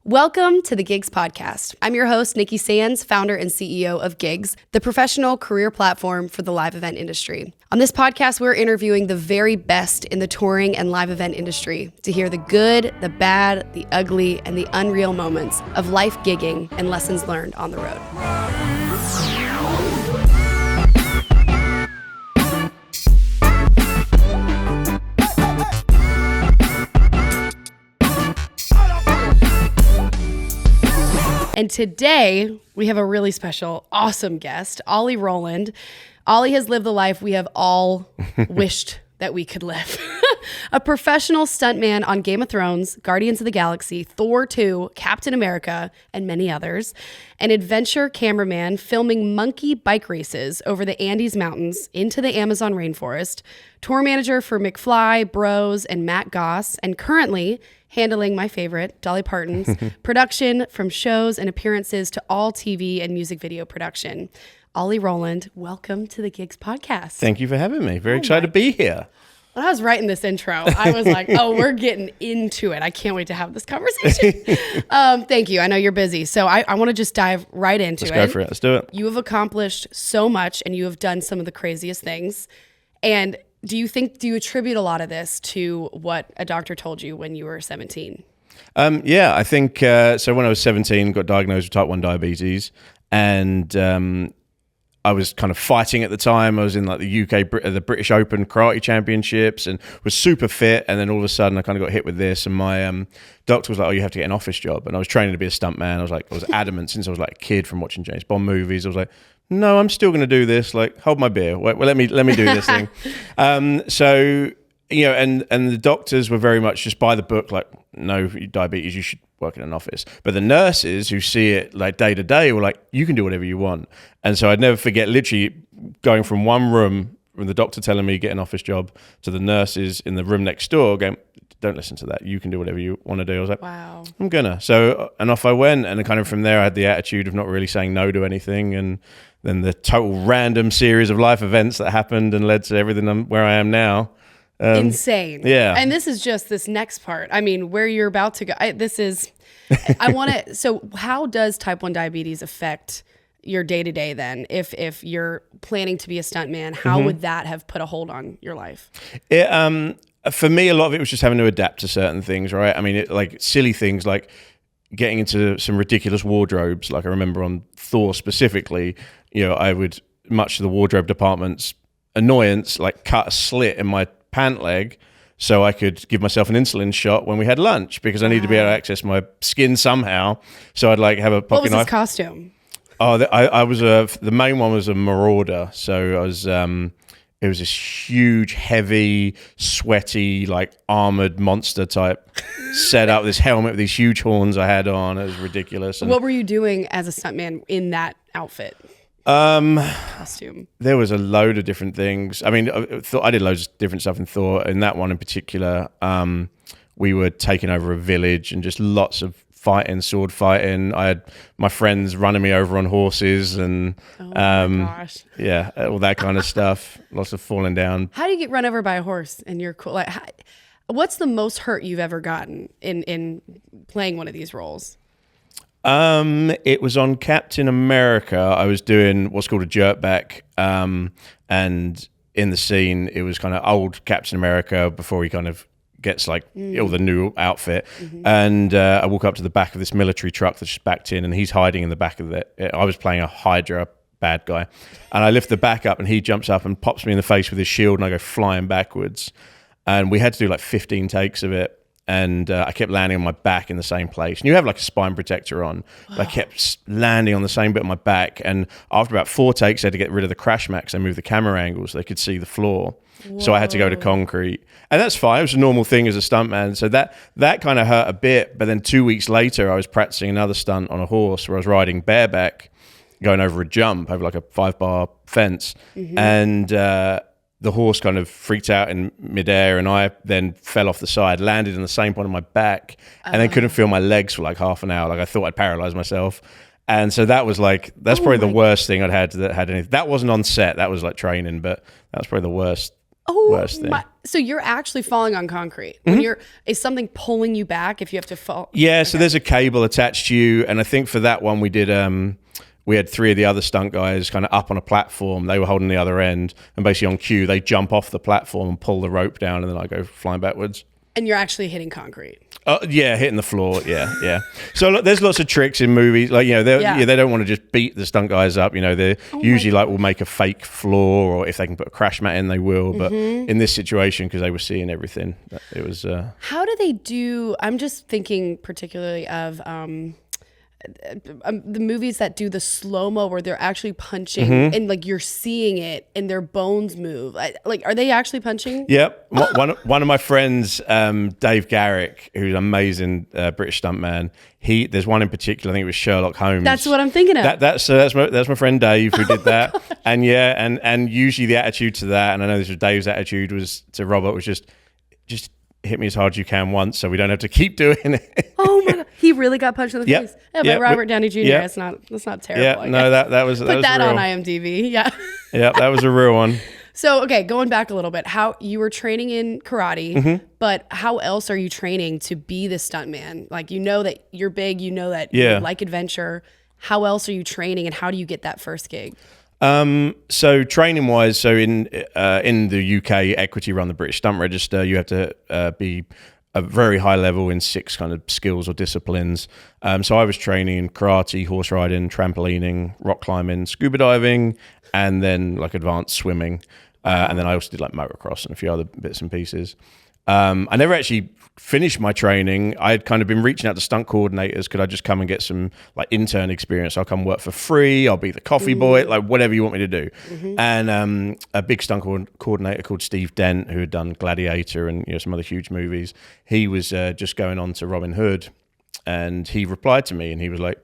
Welcome to the Gigs Podcast. I'm your host, Nikki Sands, founder and CEO of Gigs, the professional career platform for the live event industry. On this podcast, we're interviewing the very best in the touring and live event industry to hear the good, the bad, the ugly, and the unreal moments of life gigging and lessons learned on the road. And today, we have a really special, awesome guest, Olly Rowland. Olly has lived the life we have all wished that we could live. A professional stuntman on Game of Thrones, Guardians of the Galaxy, Thor 2, Captain America, and many others. An adventure cameraman filming monkey bike races over the Andes Mountains into the Amazon rainforest. Tour manager for McFly, Bros, and Matt Goss. And currently handling my favorite, Dolly Parton's production, from shows and appearances to all TV and music video production. Olly Rowland, welcome to the Gigs Podcast. Thank you for having me. Very excited to be here. When I was writing this intro, I was like, oh, we're getting into it. I can't wait to have this conversation. Thank you. I know you're busy. So I want to just dive right into it. Let's go for it. Let's do it. You have accomplished so much and you have done some of the craziest things. And do you attribute a lot of this to what a doctor told you when you were 17? Yeah, I think, so when I was 17, got diagnosed with type 1 diabetes, and I was kind of fighting at the time. I was in like the British Open karate championships and was super fit. And then all of a sudden I kind of got hit with this, and my doctor was like, oh, you have to get an office job. And I was training to be a stuntman. I was adamant since I was like a kid from watching James Bond movies. I was like, no, I'm still going to do this. Like, hold my beer. Well, let me do this thing. So, you know, and the doctors were very much just by the book, like, no, diabetes, you should work in an office. But the nurses who see it like day to day were like, you can do whatever you want. And so I'd never forget literally going from one room, from the doctor telling me get an office job, to the nurses in the room next door going, don't listen to that. You can do whatever you want to do. I was like, wow, I'm gonna. So, and off I went. And kind of from there, I had the attitude of not really saying no to anything. And then the total random series of life events that happened and led to everything where I am now. Insane. Yeah. And this is just this next part. I mean, where you're about to go. So how does type 1 diabetes affect your day-to-day then? If you're planning to be a stuntman, how would that have put a hold on your life? For me, a lot of it was just having to adapt to certain things, right? I mean, like silly things like getting into some ridiculous wardrobes. Like I remember on Thor specifically, you know, I would, much to the wardrobe department's annoyance, like cut a slit in my pant leg so I could give myself an insulin shot when we had lunch, because I needed to be able to access my skin somehow. So I'd like have a pocket knife. What was his costume? Oh, I was the main one was a marauder. So I was it was this huge, heavy, sweaty, like armored monster type setup. This helmet with these huge horns I had on. It was ridiculous. And what were you doing as a stuntman in that outfit? Costume. There was a load of different things. I mean, I did loads of different stuff in Thor. In that one in particular, we were taking over a village and just lots of fighting, sword fighting. I had my friends running me over on horses and gosh. Yeah, all that kind of stuff. Lots of falling down. How do you get run over by a horse and you're cool? Like, what's the most hurt you've ever gotten in playing one of these roles? It was on Captain America. I was doing what's called a jerkback, and in the scene, it was kind of old Captain America before he kind of gets like all the new outfit. And I walk up to the back of this military truck that's just backed in, and he's hiding in the back of it. I was playing a Hydra bad guy, and I lift the back up, and he jumps up and pops me in the face with his shield, and I go flying backwards. And we had to do like 15 takes of it. And I kept landing on my back in the same place. And you have like a spine protector on. But I kept landing on the same bit of my back. And after about 4 takes, I had to get rid of the crash mat because I moved the camera angle so they could see the floor. Whoa. So I had to go to concrete. And that's fine. It was a normal thing as a stuntman. So that kind of hurt a bit. But then 2 weeks later, I was practicing another stunt on a horse where I was riding bareback, going over a jump, over like a 5-bar fence. And the horse kind of freaked out in midair, and I then fell off the side, landed in the same point on my back, and then couldn't feel my legs for like half an hour. Like I thought I'd paralyzed myself. And so that was like, that's probably the worst thing I'd had that had anything. That wasn't on set, that was like training, but that was probably the worst worst thing. So you're actually falling on concrete when is something pulling you back if you have to fall? Yeah, okay. So there's a cable attached to you, and I think for that one we did. We had 3 of the other stunt guys kind of up on a platform. They were holding the other end, and basically on cue, they jump off the platform and pull the rope down, and then I go flying backwards. And you're actually hitting concrete. Yeah, hitting the floor. Yeah. So look, there's lots of tricks in movies. Like, you know, they don't want to just beat the stunt guys up. You know, they usually like will make a fake floor, or if they can put a crash mat in, they will. But in this situation, because they were seeing everything, it was. How do they do? I'm just thinking particularly of the movies that do the slow-mo where they're actually punching and like you're seeing it and their bones move. Like, are they actually punching? Yep. One of my friends, Dave Garrick, who's an amazing British stuntman. There's one in particular. I think it was Sherlock Holmes. That's what I'm thinking of. That's my friend Dave who did that. And and usually the attitude to that, and I know this was Dave's attitude was to Robert was just hit me as hard as you can once, so we don't have to keep doing it. Oh my God, he really got punched in the face. Yeah, but Robert Downey Jr. That's not terrible. Yeah, no, that was put that on IMDb. Yeah. Yeah, that was a real one. So, okay, going back a little bit, how you were training in karate, but how else are you training to be the stuntman? Like, you know that you're big, you know that you like adventure. How else are you training, and how do you get that first gig? So training wise, so in the UK, Equity run the British Stunt Register. You have to be a very high level in 6 kind of skills or disciplines. So I was training in karate, horse riding, trampolining, rock climbing, scuba diving, and then like advanced swimming. And then I also did like motocross and a few other bits and pieces. I never actually finished my training. I had kind of been reaching out to stunt coordinators. Could I just come and get some like intern experience? I'll come work for free. I'll be the coffee boy, like whatever you want me to do. And a big stunt coordinator called Steve Dent, who had done Gladiator and some other huge movies, he was just going on to Robin Hood, and he replied to me and he was like,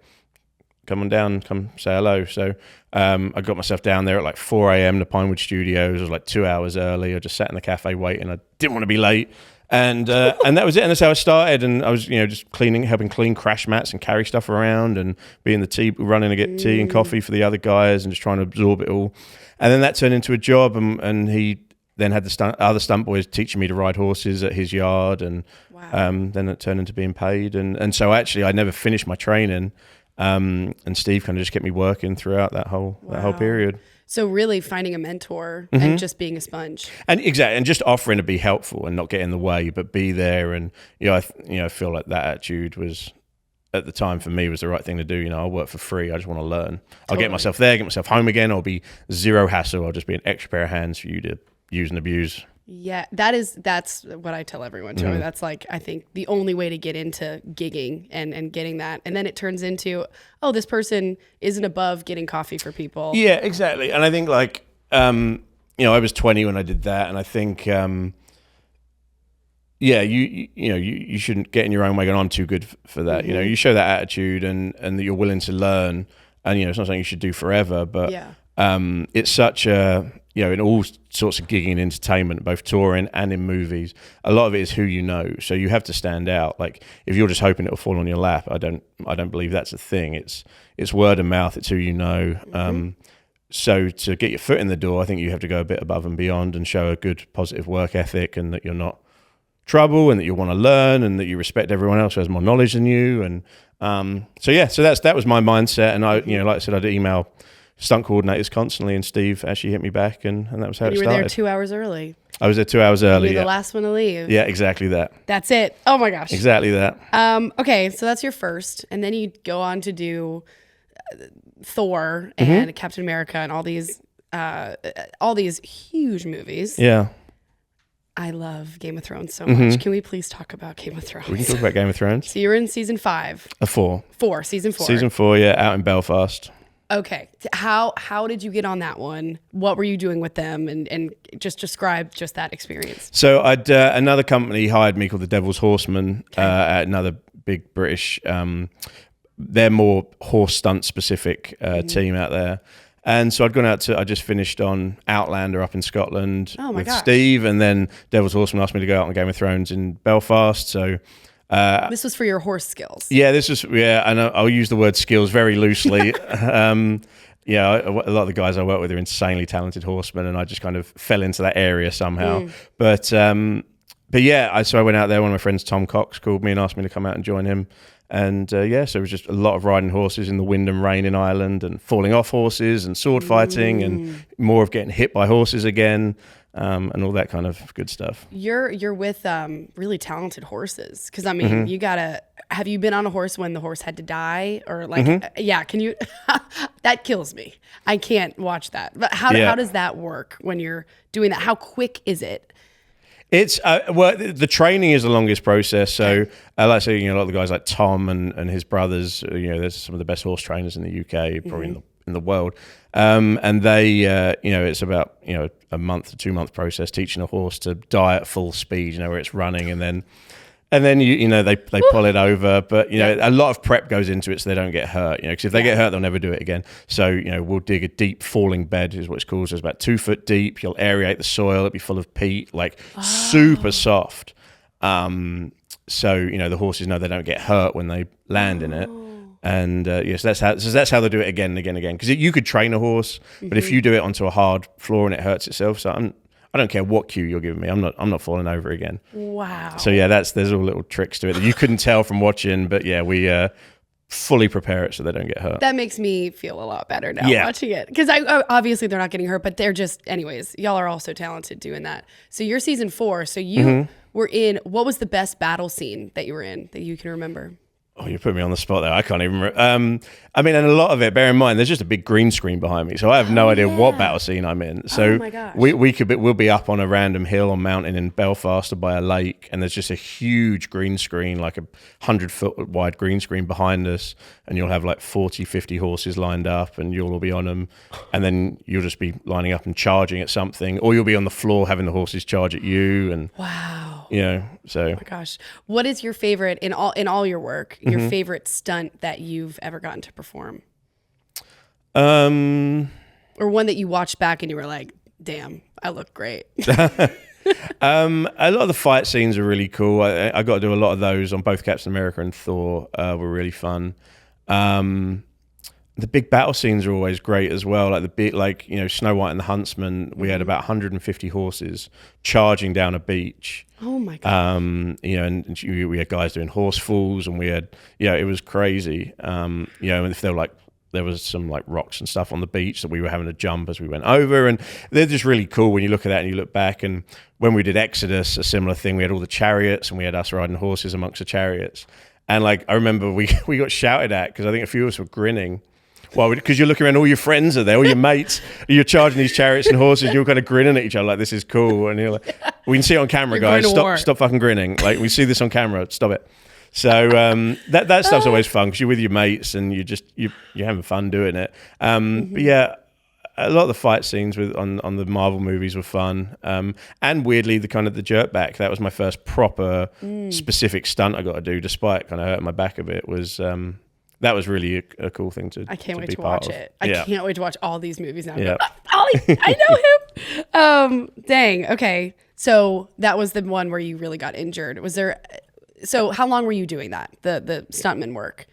come on down, come say hello. So I got myself down there at like 4 a.m. to Pinewood Studios. I was like 2 hours early. I just sat in the cafe waiting. I didn't want to be late. And that was it. And that's how I started. And I was, just helping clean crash mats and carry stuff around and being the tea, running to get tea and coffee for the other guys and just trying to absorb it all. And then that turned into a job. And he then had the other stunt boys teaching me to ride horses at his yard. And then it turned into being paid. And so actually I never finished my training. And Steve kind of just kept me working throughout that whole period. So really finding a mentor and just being a sponge. And exactly, and just offering to be helpful and not get in the way, but be there. And I feel like that attitude was at the time for me was the right thing to do. I'll work for free. I just want to learn. Totally. I'll get myself there, get myself home again. I'll be zero hassle. I'll just be an extra pair of hands for you to use and abuse. Yeah, that's what I tell everyone too. That's like, I think the only way to get into gigging and getting that. And then it turns into, oh, this person isn't above getting coffee for people. Yeah, exactly. And I think like, I was 20 when I did that. And I think, you shouldn't get in your own way going, I'm too good for that. You show that attitude and that you're willing to learn. And, it's not something you should do forever, but it's such a, in all sorts of gigging and entertainment, both touring and in movies, a lot of it is who you know. So you have to stand out. Like if you're just hoping it'll fall on your lap, I don't believe that's a thing. It's word of mouth. It's who you know. So to get your foot in the door, I think you have to go a bit above and beyond and show a good positive work ethic, and that you're not trouble, and that you want to learn, and that you respect everyone else who has more knowledge than you. And so that was my mindset. And I, like I said, I'd email stunt coordinators constantly, and Steve actually hit me back, and that was how it started. You were there 2 hours early. I was there 2 hours early. You're the last one to leave. Yeah, exactly that. That's it. Oh my gosh. Exactly that. Okay, so that's your first, and then you go on to do Thor and Captain America and all these huge movies. Yeah. I love Game of Thrones so much. Can we please talk about Game of Thrones? We can talk about Game of Thrones. So you're in season 5. 4. Season 4. Season 4, yeah, out in Belfast. Okay. How did you get on that one? What were you doing with them? And just describe just that experience. So I'd another company hired me called the Devil's Horsemen, at another big British, they're more horse stunt specific team out there. And so I just finished on Outlander up in Scotland with Steve, and then Devil's Horsemen asked me to go out on Game of Thrones in Belfast. So this was for your horse skills. Yeah, and I'll use the word skills very loosely. a lot of the guys I work with are insanely talented horsemen, and I just kind of fell into that area somehow. But yeah, so I went out there. One of my friends, Tom Cox, called me and asked me to come out and join him. And so it was just a lot of riding horses in the wind and rain in Ireland, and falling off horses, and sword fighting, and more of getting hit by horses again, and all that kind of good stuff. You're with really talented horses, because I mean, you gotta. Have you been on a horse when the horse had to die, or like? Yeah, can you? That kills me. I can't watch that. But how does that work when you're doing that? How quick is it? It's the training is the longest process. So like I say, a lot of the guys like Tom and his brothers, there's some of the best horse trainers in the UK, probably in the world. And they, it's about a month to 2 month process teaching a horse to die at full speed, where it's running, and then they pull it over, but a lot of prep goes into it so they don't get hurt. Because if they get hurt, they'll never do it again. So we'll dig a deep falling bed, is what it's called. So it's about 2 foot deep. You'll aerate the soil. It'll be full of peat, super soft. So the horses know they don't get hurt when they land in it. And so that's how they do it again and again and again. Because you could train a horse, but if you do it onto a hard floor and it hurts itself, I don't care what cue you're giving me. I'm not falling over again. Wow. So there's all little tricks to it that you couldn't tell from watching, but we fully prepare it so they don't get hurt. That makes me feel a lot better now watching it, because obviously they're not getting hurt, but they're just, anyways. Y'all are all so talented doing that. So you're season 4. So you were in. What was the best battle scene that you were in that you can remember? Oh, you put me on the spot there. I can't even remember. And a lot of it, bear in mind, there's just a big green screen behind me. So I have no idea what battle scene I'm in. So my gosh. we'll be up on a random hill or mountain in Belfast or by a lake, and there's just a huge green screen, like a 100-foot wide green screen behind us, and you'll have like 40, 50 horses lined up, and you'll all be on them, and then you'll just be lining up and charging at something, or you'll be on the floor having the horses charge at you. And wow. So. Oh my gosh. What is your favorite in all your work? Your favorite stunt that you've ever gotten to perform? Or one that you watched back and you were like, "Damn, I look great." A lot of the fight scenes are really cool. I got to do a lot of those on both Captain America and Thor. Were really fun. The big battle scenes are always great as well. Like the big, Snow White and the Huntsman. We had about 150 horses charging down a beach. Oh my god! And we had guys doing horse falls, and we had, it was crazy. And if there was some rocks and stuff on the beach that we were having to jump as we went over, and they're just really cool when you look at that and you look back. And when we did Exodus, a similar thing, we had all the chariots and we had us riding horses amongst the chariots. And I remember we got shouted at because I think a few of us were grinning. Well, because you're looking around, all your friends are there, all your mates, you're charging these chariots and horses, you're kind of grinning at each other like, this is cool. And you're like, we can see it on camera, guys. Stop fucking grinning. We see this on camera. Stop it. So that stuff's always fun because you're with your mates and you're having fun doing it. But yeah, a lot of the fight scenes on the Marvel movies were fun. And weirdly, the jerk-back, that was my first proper specific stunt I got to do, despite kind of hurting my back a bit, was... that was really a cool thing to. I can't wait to watch watch it. I can't wait to watch all these movies now. Yeah. Olly, I know him. Dang. Okay. So that was the one where you really got injured. Was there? So how long were you doing that? The stuntman work.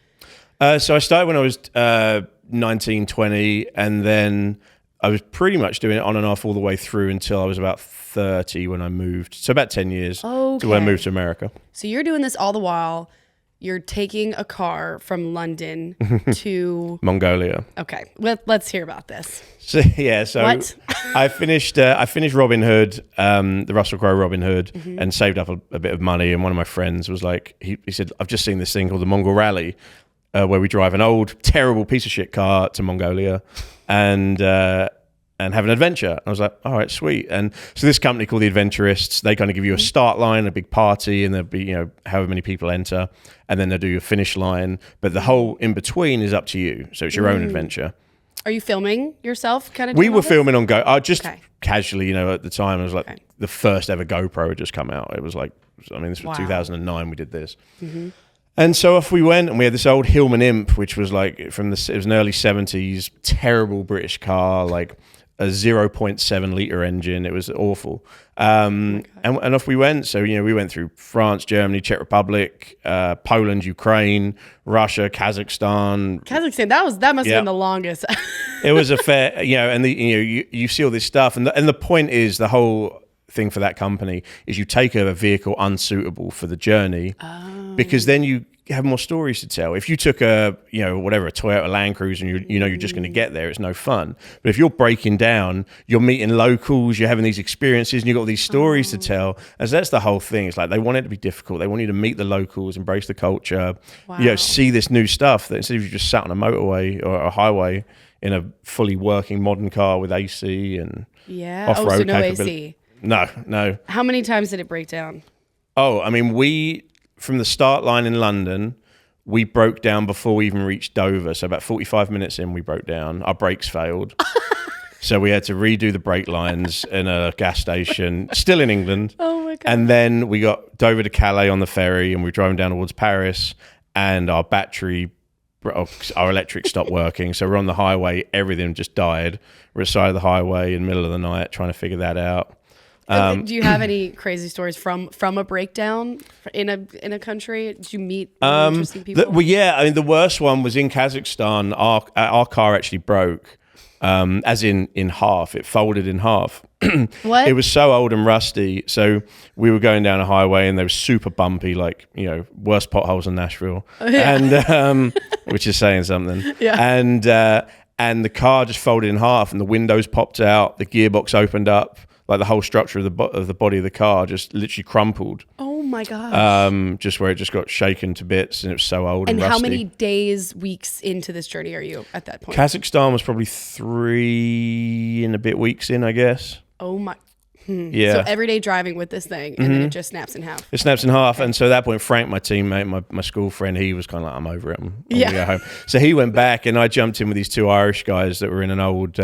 So I started when I was 19, 20, and then I was pretty much doing it on and off all the way through until I was about 30 when I moved. So about 10 years to when I moved to America. So you're doing this all the while. You're taking a car from London to Mongolia. Okay, let's hear about this. So what? I finished Robin Hood, the Russell Crowe Robin Hood, and saved up a bit of money. And one of my friends was like, he said, "I've just seen this thing called the Mongol Rally, where we drive an old, terrible piece of shit car to Mongolia, and have an adventure." And I was like, all right, sweet. And so this company called the Adventurists, they kind of give you a start line, a big party, and there'll be, however many people enter, and then they'll do your finish line. But the whole in between is up to you. So it's your own adventure. Are you filming yourself kind of? We were filming on casually, at the time. It was like the first ever GoPro had just come out. It was like, this was 2009 we did this. And so off we went, and we had this old Hillman Imp, which was it was an early 70s, terrible British car, a 0.7 litre engine. It was awful. And off we went. So, we went through France, Germany, Czech Republic, Poland, Ukraine, Russia, Kazakhstan. That must have been the longest. It was a fair, and you see all this stuff, and the point is, the whole thing for that company is you take a vehicle unsuitable for the journey, because then you have more stories to tell. If you took a Toyota Land Cruiser and you're just going to get there, it's no fun. But if you're breaking down, you're meeting locals, you're having these experiences, and you've got these stories to tell. And so that's the whole thing. It's like they want it to be difficult. They want you to meet the locals, embrace the culture, see this new stuff, that instead of you just sat on a motorway or a highway in a fully working modern car with AC and off-road so no capability. AC. No. How many times did it break down? Oh, I mean, from the start line in London, we broke down before we even reached Dover. So about 45 minutes in, we broke down. Our brakes failed. So we had to redo the brake lines in a gas station, still in England. Oh, my God. And then we got Dover to Calais on the ferry, and we were driving down towards Paris, and our electric stopped working. So we're on the highway. Everything just died. We're at the side of the highway in the middle of the night trying to figure that out. Do you have any crazy stories from a breakdown in a country? Did you meet interesting people? The worst one was in Kazakhstan. Our car actually broke, as in half. It folded in half. What? It was so old and rusty. So we were going down a highway, and they were super bumpy, like worst potholes in Nashville, and which is saying something. Yeah. And the car just folded in half, and the windows popped out, the gearbox opened up. Like the whole structure of the body of the car just literally crumpled. Oh my gosh! Just where it just got shaken to bits, and it was so old and rusty. How many days, weeks into this journey are you at that point? Kazakhstan was probably 3 and a bit weeks in, I guess. Oh my! Yeah. So every day driving with this thing, and then it just snaps in half. It snaps in half, and so at that point, Frank, my teammate, my school friend, he was kind of like, "I'm over it. I'm gonna go home." So he went back, and I jumped in with these 2 Irish guys that were in an old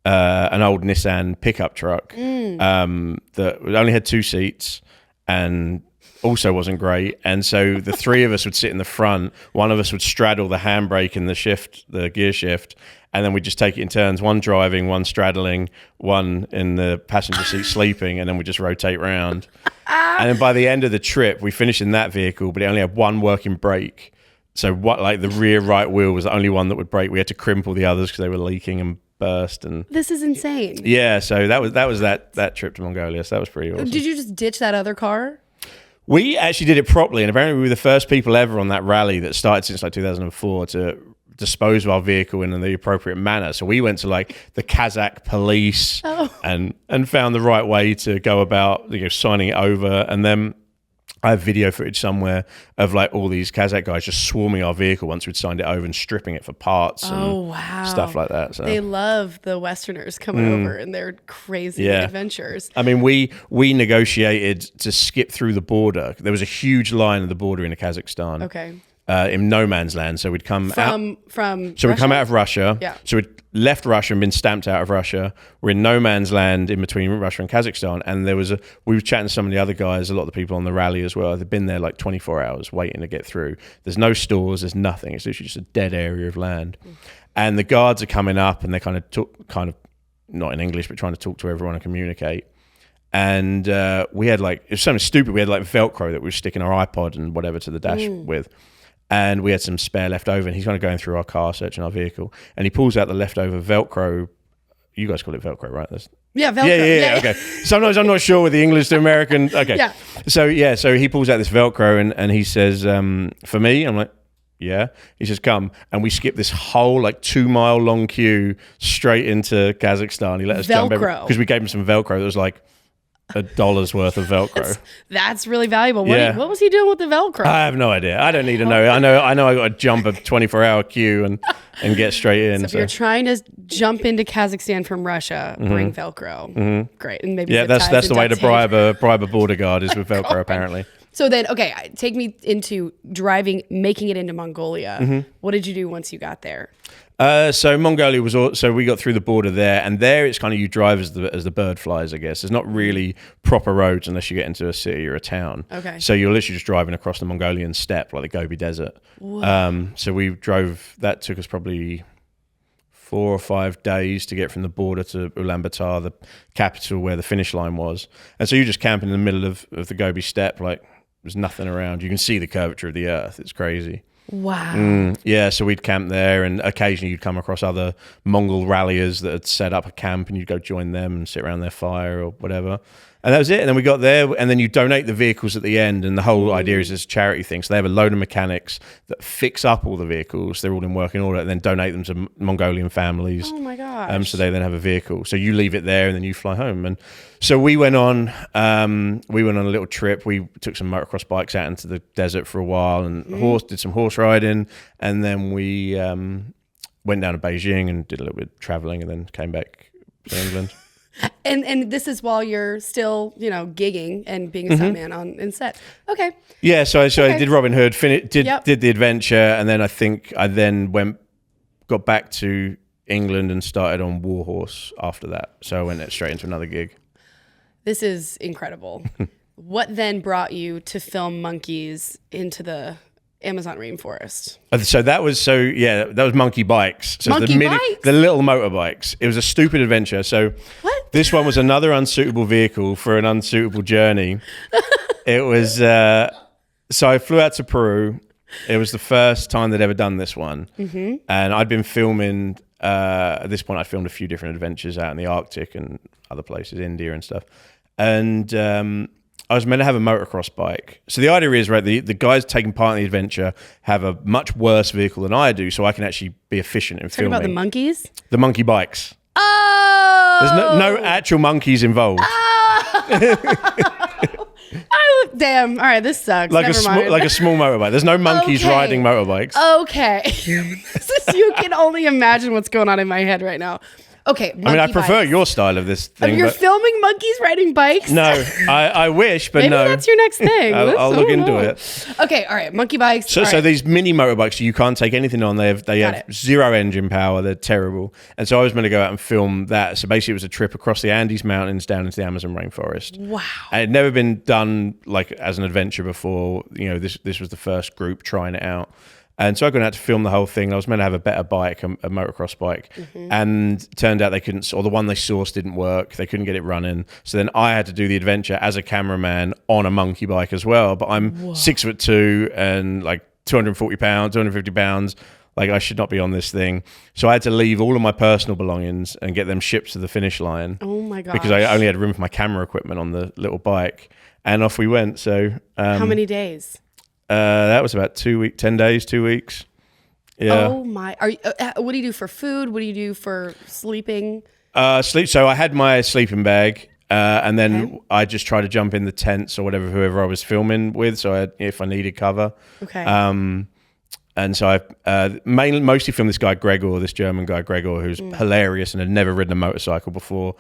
Nissan pickup truck that only had 2 seats and also wasn't great. And so the 3 of us would sit in the front. One of us would straddle the handbrake and the gear shift, and then we'd just take it in turns, one driving, one straddling, one in the passenger seat sleeping, and then we'd just rotate round. And then by the end of the trip, we finished in that vehicle, but it only had 1 working brake. So the rear right wheel was the only one that would brake. We had to crimp all the others because they were leaking and burst. And this is insane. Yeah, so that was that trip to Mongolia. So that was pretty awesome. Did you just ditch that other car? We actually did it properly, and apparently we were the first people ever on that rally that started since like 2004 to dispose of our vehicle in the appropriate manner. So we went to like the Kazakh police and found the right way to go about signing it over. And then I have video footage somewhere of like all these Kazakh guys just swarming our vehicle once we'd signed it over and stripping it for parts and stuff like that. So they love the Westerners coming over and their crazy adventures. I mean, we negotiated to skip through the border. There was a huge line at the border in Kazakhstan. Okay. In no man's land, so we'd come from So we'd come out of Russia. Yeah. So we'd left Russia and been stamped out of Russia. We're in no man's land in between Russia and Kazakhstan, and we were chatting to some of the other guys, a lot of the people on the rally as well. They've been there like 24 hours waiting to get through. There's no stores, there's nothing. It's literally just a dead area of land. And the guards are coming up, and they kind of not in English, but trying to talk to everyone and communicate. And we had it was something stupid. We had like Velcro that we were sticking our iPod and whatever to the dash with. And we had some spare left over, and he's kind of going through our car, searching our vehicle, and he pulls out the leftover Velcro. You guys call it Velcro, right? Velcro. Yeah. Okay. Sometimes I'm not sure with the English to American. Okay. Yeah. So he pulls out this Velcro and he says, for me, I'm like, yeah. He says, come. And we skip this whole 2 mile long queue straight into Kazakhstan. He let us jump because we gave him some Velcro that was like $1 worth of Velcro. That's really valuable. What was he doing with the Velcro? I have no idea. I don't need to know. I know I got to jump a 24-hour queue and get straight in. So if you're trying to jump into Kazakhstan from Russia, bring Velcro. Great. And maybe that's the way to bribe a border guard is with Velcro apparently. So then, okay, take me into making it into Mongolia. What did you do once you got there? So Mongolia so we got through the border there, and there it's kind of you drive as the bird flies, I guess. There's not really proper roads unless you get into a city or a town. Okay. So you're literally just driving across the Mongolian steppe, like the Gobi Desert. So we drove, that took us probably 4 or 5 days to get from the border to Ulaanbaatar, the capital where the finish line was. And so you're just camping in the middle of the Gobi steppe, there's nothing around. You can see the curvature of the earth. It's crazy. Wow. Yeah, so we'd camp there, and occasionally you'd come across other Mongol ralliers that had set up a camp, and you'd go join them and sit around their fire or whatever. And that was it. And then we got there, and then you donate the vehicles at the end. And the whole idea is this charity thing. So they have a load of mechanics that fix up all the vehicles. They're all in working order, and then donate them to Mongolian families. Oh my gosh. So they then have a vehicle. So you leave it there, and then you fly home. And so we went on. We went on a little trip. We took some motocross bikes out into the desert for a while, and did some horse riding. And then we went down to Beijing and did a little bit of traveling, and then came back to England. And this is while you're still, gigging and being a stuntman on set. Okay. Yeah, so I did Robin Hood, did the adventure, and then I think I then got back to England and started on Warhorse after that. So I went straight into another gig. This is incredible. What then brought you to film monkeys into the Amazon rainforest? So that was monkey bikes. So Monkey bikes? The little motorbikes. It was a stupid adventure. So What? This one was another unsuitable vehicle for an unsuitable journey. It was so I flew out to Peru. It was the first time they'd ever done this one, and I'd been filming. At this point, I'd filmed a few different adventures out in the Arctic and other places, India and stuff, and I was meant to have a motocross bike. So the idea is, right, the guys taking part in the adventure have a much worse vehicle than I do, so I can actually be efficient in filming. Talking about the monkeys? The monkey bikes. Oh! There's no actual monkeys involved. Oh, damn. All right, this sucks. Like Never mind. like a small motorbike. There's no monkeys riding motorbikes. Okay. You can only imagine what's going on in my head right now. Okay, I prefer your style of this thing. You're filming monkeys riding bikes? No, I wish, but Maybe no. that's your next thing. I'll look into it. Okay, all right, monkey bikes. So these mini motorbikes, you can't take anything on. They have zero engine power. They're terrible. And so I was meant to go out and film that. So basically, it was a trip across the Andes Mountains down into the Amazon rainforest. Wow. And it had never been done like as an adventure before. This was the first group trying it out. And so I got out to film the whole thing. I was meant to have a better bike, a motocross bike, and turned out they couldn't, or the one they sourced didn't work. They couldn't get it running. So then I had to do the adventure as a cameraman on a monkey bike as well. But I'm 6'2" and like 240 pounds, 250 pounds. Like I should not be on this thing. So I had to leave all of my personal belongings and get them shipped to the finish line. Oh my gosh. Because I only had room for my camera equipment on the little bike. And off we went. So how many days? That was about 2 weeks, 10 days, 2 weeks. Yeah. Oh my! What do you do for food? What do you do for sleeping? Sleep. So I had my sleeping bag, and then I just tried to jump in the tents or whoever I was filming with. So if I needed cover. Okay. And so I mostly filmed this guy Gregor, this German guy Gregor, who's hilarious and had never ridden a motorcycle before,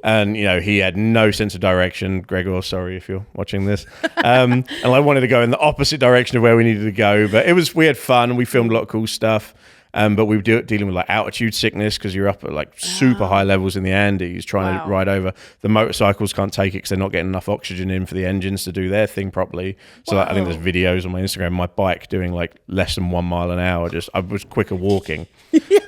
and he had no sense of direction. Gregor, sorry if you're watching this, and I wanted to go in the opposite direction of where we needed to go, but we had fun and we filmed a lot of cool stuff. But we were dealing with like altitude sickness because you're up at like super high levels in the Andes trying to ride over. The motorcycles can't take it because they're not getting enough oxygen in for the engines to do their thing properly. So I think there's videos on my Instagram of my bike doing like less than 1 mile an hour. I was quicker walking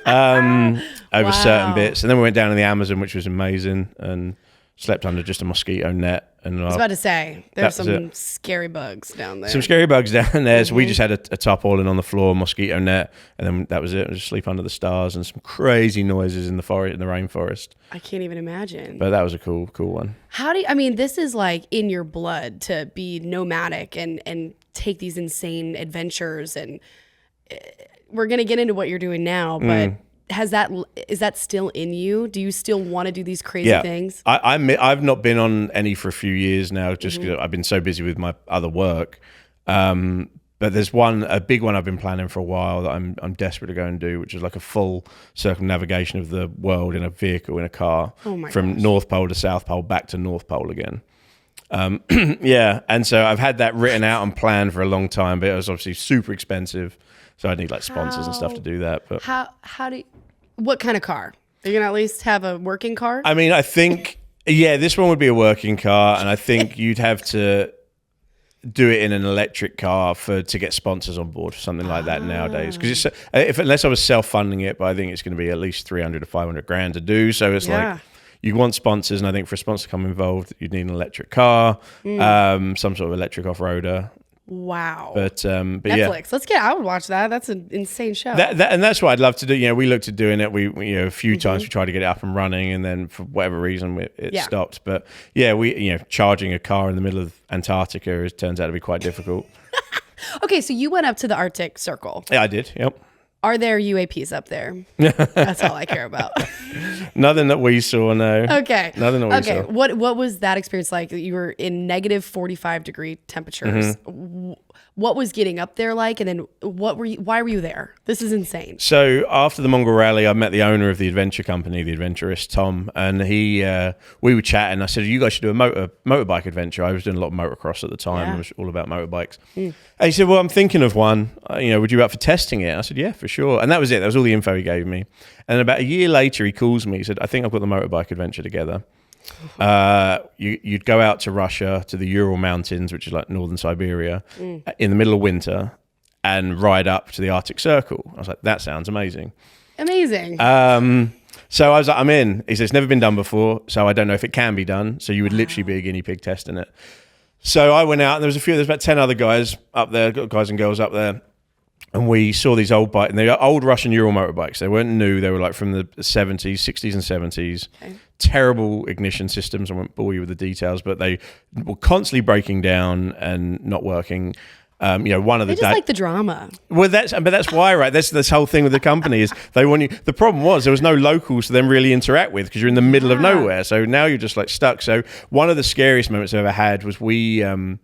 over certain bits. And then we went down in the Amazon, which was amazing, and slept under just a mosquito net. And I was about to say, there's some scary bugs down there. Some scary bugs down there. So we just had a tarpaulin on the floor, mosquito net, and then that was it. Just sleep under the stars and some crazy noises in the forest, in the rainforest. I can't even imagine. But that was a cool one. This is like in your blood to be nomadic and take these insane adventures. And we're going to get into what you're doing now, but is that still in you? Do you still want to do these crazy things? I've not been on any for a few years now, just because I've been so busy with my other work. But there's a big one I've been planning for a while that I'm desperate to go and do, which is like a full circumnavigation of the world in a vehicle, in a car, from North Pole to South Pole, back to North Pole again. And so I've had that written out and planned for a long time, but it was obviously super expensive. So I need like sponsors and stuff to do that. But what kind of car? Are you gonna at least have a working car? I mean, I think this one would be a working car, and I think you'd have to do it in an electric car to get sponsors on board for something like that nowadays. Because unless I was self-funding it, but I think it's going to be at least 300 to 500 grand to do. So it's like you want sponsors, and I think for a sponsor to come involved, you'd need an electric car, some sort of electric off-roader. Wow. But Netflix. yeah. I would watch that. That's an insane show. And that's what I'd love to do. You know, we looked at doing it. We a few times we tried to get it up and running, and then for whatever reason it stopped. But yeah, charging a car in the middle of Antarctica turns out to be quite difficult. Okay, so you went up to the Arctic Circle. Yeah, I did. Yep. Are there UAPs up there? That's all I care about. Nothing that we saw, no. Okay. Nothing that we saw. Okay. What was that experience like? You were in negative 45-degree temperatures. What was getting up there like? And then why were you there? This is insane. So after the Mongol Rally, I met the owner of the adventure company, the adventurist, Tom, and we were chatting. I said, you guys should do a motorbike adventure. I was doing a lot of motocross at the time. Yeah. It was all about motorbikes. And he said, well, I'm thinking of one. Would you be up for testing it? I said, yeah, for sure. And that was it. That was all the info he gave me. And about a year later, he calls me. He said, I think I've got the motorbike adventure together. You'd go out to Russia, to the Ural Mountains, which is like northern Siberia, in the middle of winter, and ride up to the Arctic Circle. I was like, that sounds amazing. Amazing. So I was like, I'm in. He said, it's never been done before, so I don't know if it can be done. So you would literally be a guinea pig testing it. So I went out, and there's about 10 other guys up there, guys and girls up there. And we saw these old bikes, and they were old Russian Ural motorbikes. They weren't new. They were like from the 70s, 60s and 70s. Okay. Terrible ignition systems. I won't bore you with the details, but they were constantly breaking down and not working. One of the they just like the drama. Well, that's why, right? That's this whole thing with the company is they want you. The problem was there was no locals to then really interact with because you're in the middle of nowhere. So now you're just like stuck. So one of the scariest moments I ever had was we'd gone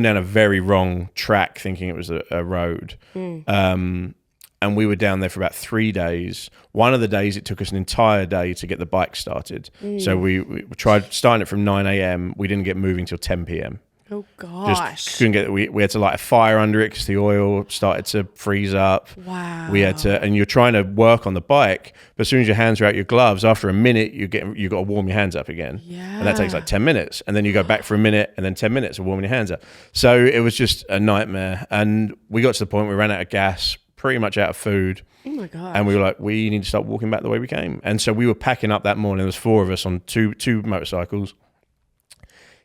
down a very wrong track thinking it was a road. And we were down there for about 3 days. One of the days it took us an entire day to get the bike started. So we tried starting it from 9 a.m. We didn't get moving till 10 p.m. Oh gosh! Just couldn't get. We had to light a fire under it because the oil started to freeze up. Wow! We had to, and you're trying to work on the bike, but as soon as your hands are out your gloves, after a minute you got to warm your hands up again. Yeah. And that takes like 10 minutes, and then you go back for a minute, and then 10 minutes of warming your hands up. So it was just a nightmare, and we got to the point where we ran out of gas, pretty much out of food. Oh my god! And we were like, we need to start walking back the way we came, and so we were packing up that morning. There was 4 of us on two motorcycles.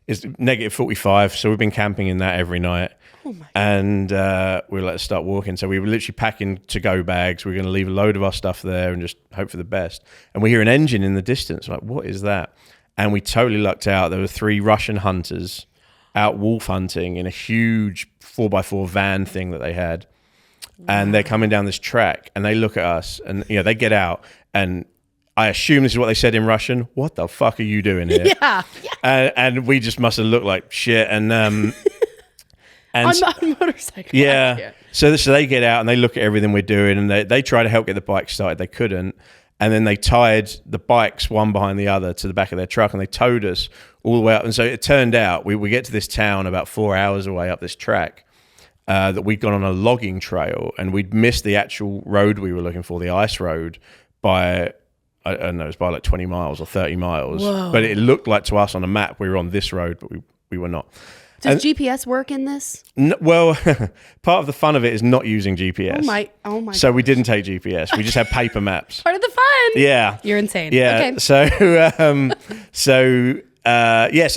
It's negative 45, so we've been camping in that every night. Oh my God. And we were like, start walking. So we were literally packing to-go bags. We were going to leave a load of our stuff there and just hope for the best. And we hear an engine in the distance. Like, what is that? And we totally lucked out. There were 3 Russian hunters out wolf hunting in a huge 4x4 van thing that they had. Wow. And they're coming down this track, and they look at us, and they get out, and I assume this is what they said in Russian. What the fuck are you doing here? Yeah. And we just must have looked like shit. And on motorcycle. Yeah. So they get out and they look at everything we're doing, and they try to help get the bike started. They couldn't. And then they tied the bikes one behind the other to the back of their truck, and they towed us all the way up. And so it turned out we get to this town about 4 hours away up this track that we'd gone on a logging trail, and we'd missed the actual road we were looking for, the ice road, by... I don't know, it was by like 20 miles or 30 miles. Whoa. But it looked like to us on a map we were on this road, but we were not. Does GPS work in this? Well, part of the fun of it is not using GPS. Oh my! So we didn't take GPS. We just had paper maps. Part of the fun. Yeah. You're insane. Yeah. Okay. So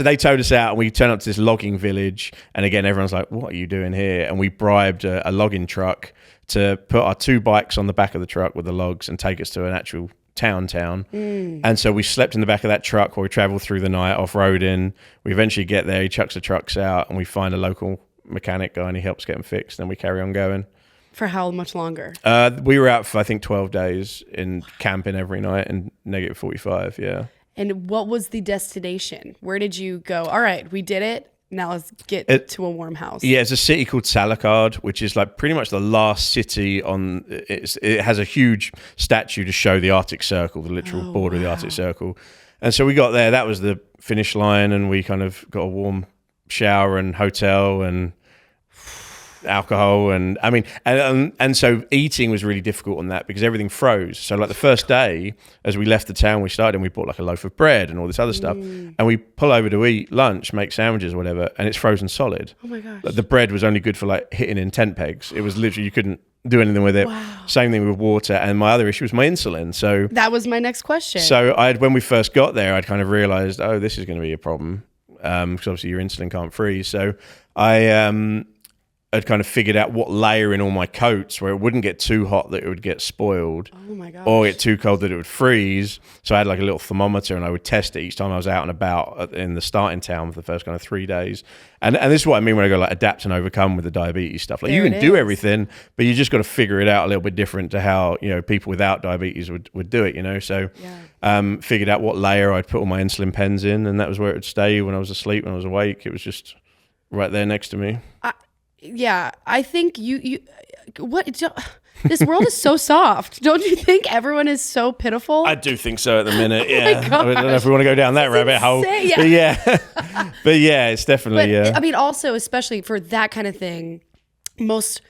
they towed us out, and we turned up to this logging village. And again, everyone's like, what are you doing here? And we bribed a logging truck to put our 2 bikes on the back of the truck with the logs and take us to an actual town. And so we slept in the back of that truck while we traveled through the night off-roading. We eventually get there, he chucks the trucks out, and we find a local mechanic guy, and he helps get them fixed, and we carry on going. For how much longer? We were out for I think 12 days in camping every night in negative 45. Yeah. And what was the destination? Where did you go? All right, we did it. Now let's get to a warm house. Yeah, it's a city called Salakard, which is like pretty much the last city on. It has a huge statue to show the Arctic Circle, the literal border of the Arctic Circle. And so we got there. That was the finish line, and we kind of got a warm shower and hotel and alcohol, and I mean, and so eating was really difficult on that because everything froze. So like the first day, as we left the town we started, and we bought like a loaf of bread and all this other stuff, and we pull over to eat lunch, make sandwiches or whatever, and it's frozen solid. Oh my gosh! Like the bread was only good for like hitting in tent pegs. It was literally, you couldn't do anything with it. Wow. Same thing with water, and my other issue was my insulin. So that was my next question. So when we first got there, I'd kind of realized, oh, this is going to be a problem because obviously your insulin can't freeze. So I'd kind of figured out what layer in all my coats where it wouldn't get too hot that it would get spoiled. Oh my gosh. Or get too cold that it would freeze. So I had like a little thermometer and I would test it each time I was out and about in the starting town for the first kind of 3 days. And this is what I mean when I go like adapt and overcome with the diabetes stuff. Like There you can it do is. everything, but you just got to figure it out a little bit different to how, you know, people without diabetes would do it, you know? So figured out what layer I'd put all my insulin pens in, and that was where it would stay when I was asleep, when I was awake. It was just right there next to me. I think this world is so soft. Don't you think everyone is so pitiful? I do think so at the minute. Yeah, gosh. I don't know if we want to go down that rabbit hole. insane. But yeah, it's definitely. I mean, also, especially for that kind of thing, most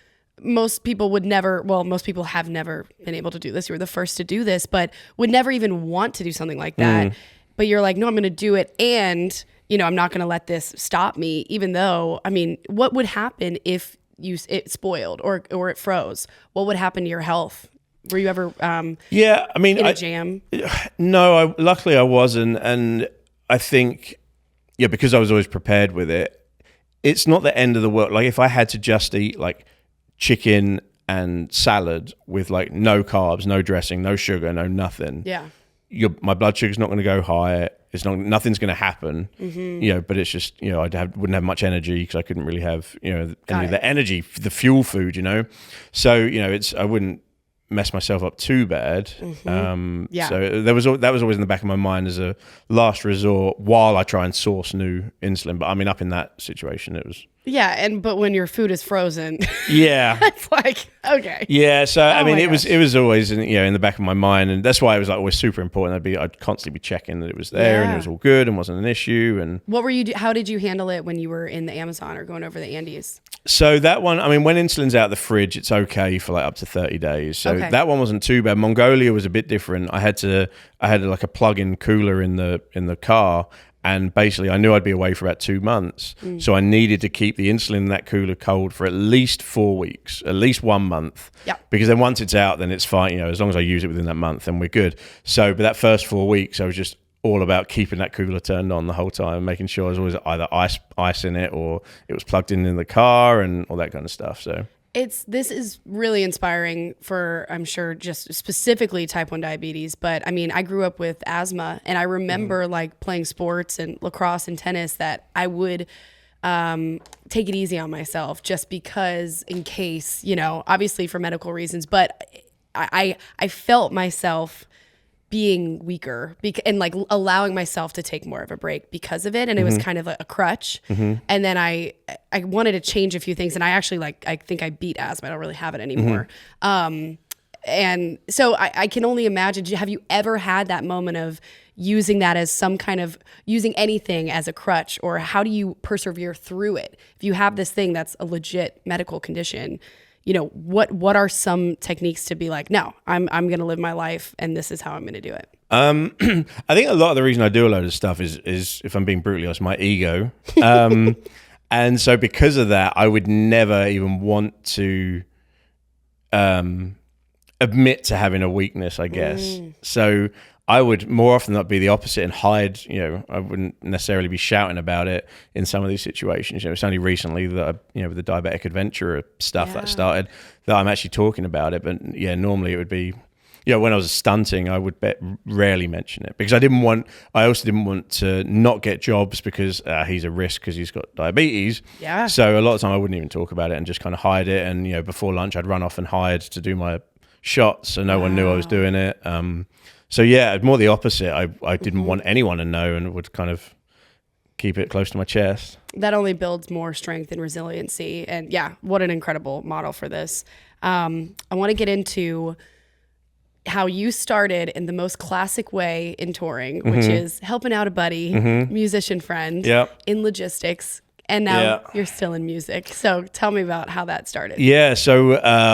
people would never. Well, most people have never been able to do this. You were the first to do this, but would never even want to do something like that. But you're like, no, I'm going to do it, and you know, I'm not going to let this stop me. Even though, I mean, what would happen if it spoiled or it froze? What would happen to your health? Were you ever I mean, in a jam? No, luckily I wasn't, and I think because I was always prepared with it. It's not the end of the world. Like if I had to just eat like chicken and salad with like no carbs, no dressing, no sugar, no nothing. Yeah. My blood sugar's not going to go high. Nothing's going to happen, you know. But it's just, you know, wouldn't have much energy because I couldn't really have, you know, any of the energy, the fuel food, you know. So you know, I wouldn't mess myself up too bad. So that was always in the back of my mind as a last resort while I try and source new insulin. But I mean, up in that situation, it was. Yeah, but when your food is frozen, it's like okay. Yeah, so I mean, it gosh. was always in the back of my mind, and that's why it was like always super important. I'd constantly be checking that it was there and it was all good and wasn't an issue. And what were you? How did you handle it when you were in the Amazon or going over the Andes? So that one, I mean, when insulin's out of the fridge, it's okay for like up to 30 days. So that one wasn't too bad. Mongolia was a bit different. I had like a plug-in cooler in the car. And basically, I knew I'd be away for about 2 months. So I needed to keep the insulin in that cooler cold for at least 4 weeks, at least 1 month. Yeah. Because then once it's out, then it's fine. You know, as long as I use it within that month, then we're good. So, but that first 4 weeks, I was just all about keeping that cooler turned on the whole time, making sure I was always either ice in it or it was plugged in the car and all that kind of stuff. So. This is really inspiring for, I'm sure, just specifically type 1 diabetes. But I mean, I grew up with asthma, and I remember like playing sports and lacrosse and tennis that I would take it easy on myself just because in case, you know, obviously for medical reasons, but I felt myself being weaker and like allowing myself to take more of a break because of it. And it was kind of a crutch. And then I wanted to change a few things. And I actually I think I beat asthma. I don't really have it anymore. And so I can only imagine, have you ever had that moment of using that as some kind of, using anything as a crutch, or how do you persevere through it? If you have this thing that's a legit medical condition, you know, what are some techniques to be like, no, I'm going to live my life and this is how I'm going to do it? I think a lot of the reason I do a load of stuff is if I'm being brutally honest, my ego. And so because of that, I would never even want to admit to having a weakness, I guess. So I would more often not be the opposite and hide, you know, I wouldn't necessarily be shouting about it in some of these situations. You know, it's only recently that, with the diabetic adventurer stuff that started that I'm actually talking about it. But yeah, normally it would be, when I was stunting, I would rarely mention it because I also didn't want to not get jobs because he's a risk because he's got diabetes. Yeah. So a lot of the time I wouldn't even talk about it and just kind of hide it. And, before lunch, I'd run off and hide to do my shots so no one knew I was doing it. So yeah, more the opposite. I didn't want anyone to know and would kind of keep it close to my chest. That only builds more strength and resiliency. And yeah, what an incredible model for this. I want to get into how you started in the most classic way in touring, which is helping out a buddy, musician friend in logistics. And now you're still in music. So tell me about how that started. Yeah, so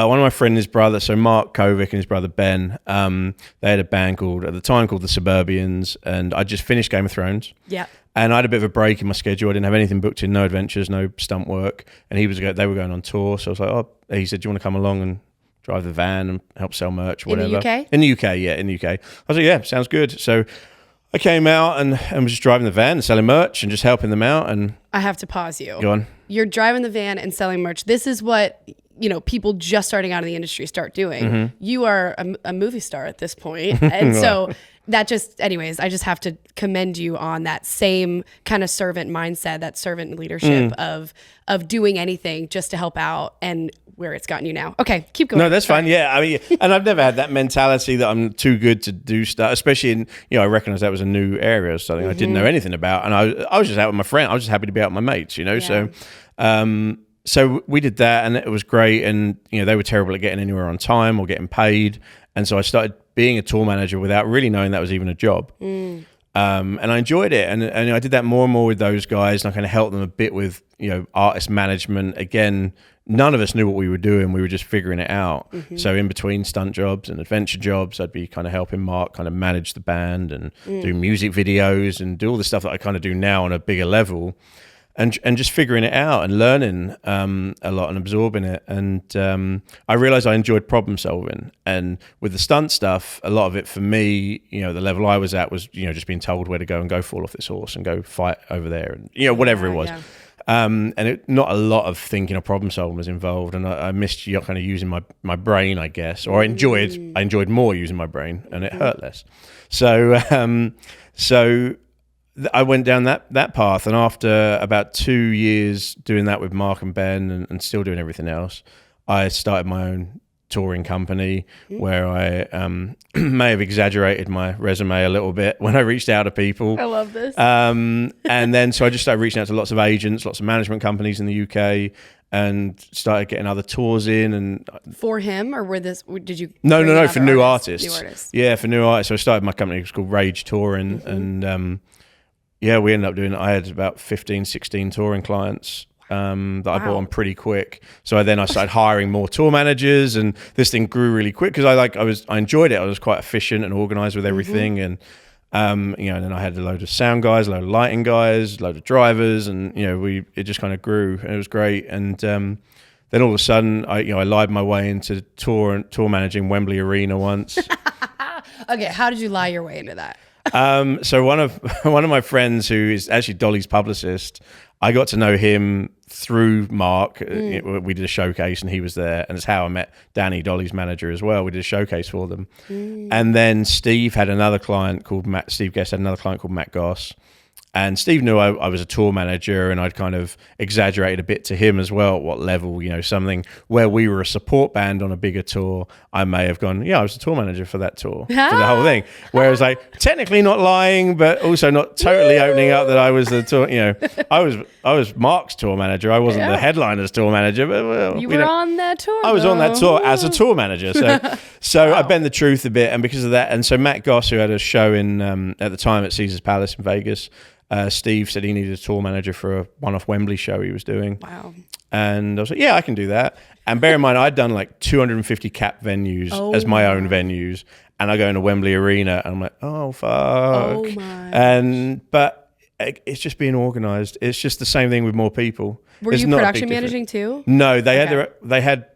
one of my friends, his brother, so Mark Kovic and his brother Ben, they had a band at the time called the Suburbians, and I just finished Game of Thrones. Yeah. And I had a bit of a break in my schedule. I didn't have anything booked in, no adventures, no stunt work. And they were going on tour. So I was like, he said, do you want to come along and drive the van and help sell merch or whatever? In the UK? In the UK, yeah, in the UK. I was like, yeah, sounds good. So I came out and was just driving the van and selling merch and just helping them out. And I have to pause you. Go on. you're driving the van and selling merch. This is what, people just starting out in the industry start doing. Mm-hmm. You are a movie star at this point. And so anyways, I just have to commend you on that same kind of servant mindset, that servant leadership of doing anything just to help out, and where it's gotten you now. Okay, keep going. No, that's fine. Yeah, I mean, and I've never had that mentality that I'm too good to do stuff, especially in, I recognize that was a new area or something I didn't know anything about. And I was just out with my friend. I was just happy to be out with my mates, So, so we did that, and it was great. And, they were terrible at getting anywhere on time or getting paid. And so I started being a tour manager without really knowing that was even a job. And I enjoyed it. And I did that more and more with those guys, and I kind of helped them a bit with, artist management. Again, none of us knew what we were doing. We were just figuring it out. So in between stunt jobs and adventure jobs, I'd be kind of helping Mark kind of manage the band and do music videos and do all the stuff that I kind of do now on a bigger level. And just figuring it out and learning a lot and absorbing it. And I realized I enjoyed problem solving. And with the stunt stuff, a lot of it for me, the level I was at was, just being told where to go and go fall off this horse and go fight over there and, whatever it was. Yeah. And not a lot of thinking or problem solving was involved. And I missed kind of using my brain, I guess, or I enjoyed more using my brain, and it hurt less. So I went down that path, and after about 2 years doing that with Mark and Ben and still doing everything else, I started my own touring company where I may have exaggerated my resume a little bit when I reached out to people. I love this. And then so I just started reaching out to lots of agents, lots of management companies in the UK, and started getting other tours in. And for him, or did you? No, for new artists. New artists. Yeah, for new artists. So I started my company. It was called Rage Touring, and yeah, we ended up I had about 15, 16 touring clients that I brought on pretty quick. So I started hiring more tour managers, and this thing grew really quick because I enjoyed it. I was quite efficient and organized with everything, and and then I had a load of sound guys, a load of lighting guys, a load of drivers, and it just kind of grew, and it was great. And then all of a sudden, I lied my way into tour managing Wembley Arena once. Okay, how did you lie your way into that? So one of my friends, who is actually Dolly's publicist, I got to know him through Mark. We did a showcase and he was there, and it's how I met Danny, Dolly's manager, as well. We did a showcase for them. And then Steve had another client called Matt. Steve Guest had another client called Matt Goss. And Steve knew I was a tour manager, and I'd kind of exaggerated a bit to him as well at what level, something where we were a support band on a bigger tour, I may have gone, yeah, I was the tour manager for that tour, for the whole thing. Whereas technically not lying, but also not totally opening up that I was the tour, I was Mark's tour manager. I wasn't the headliner's tour manager, but you were on that tour. I was on that tour as a tour manager. So I bent the truth a bit, and because of that, and so Matt Goss, who had a show in at the time at Caesars Palace in Vegas, Steve said he needed a tour manager for a one-off Wembley show he was doing. Wow. And I was like, yeah, I can do that. And bear in mind, I'd done 250 cap venues as my own venues. And I go into Wembley Arena, and I'm like, oh, fuck. Oh, my. But it's just being organised. It's just the same thing with more people. Were you production managing too? No, they had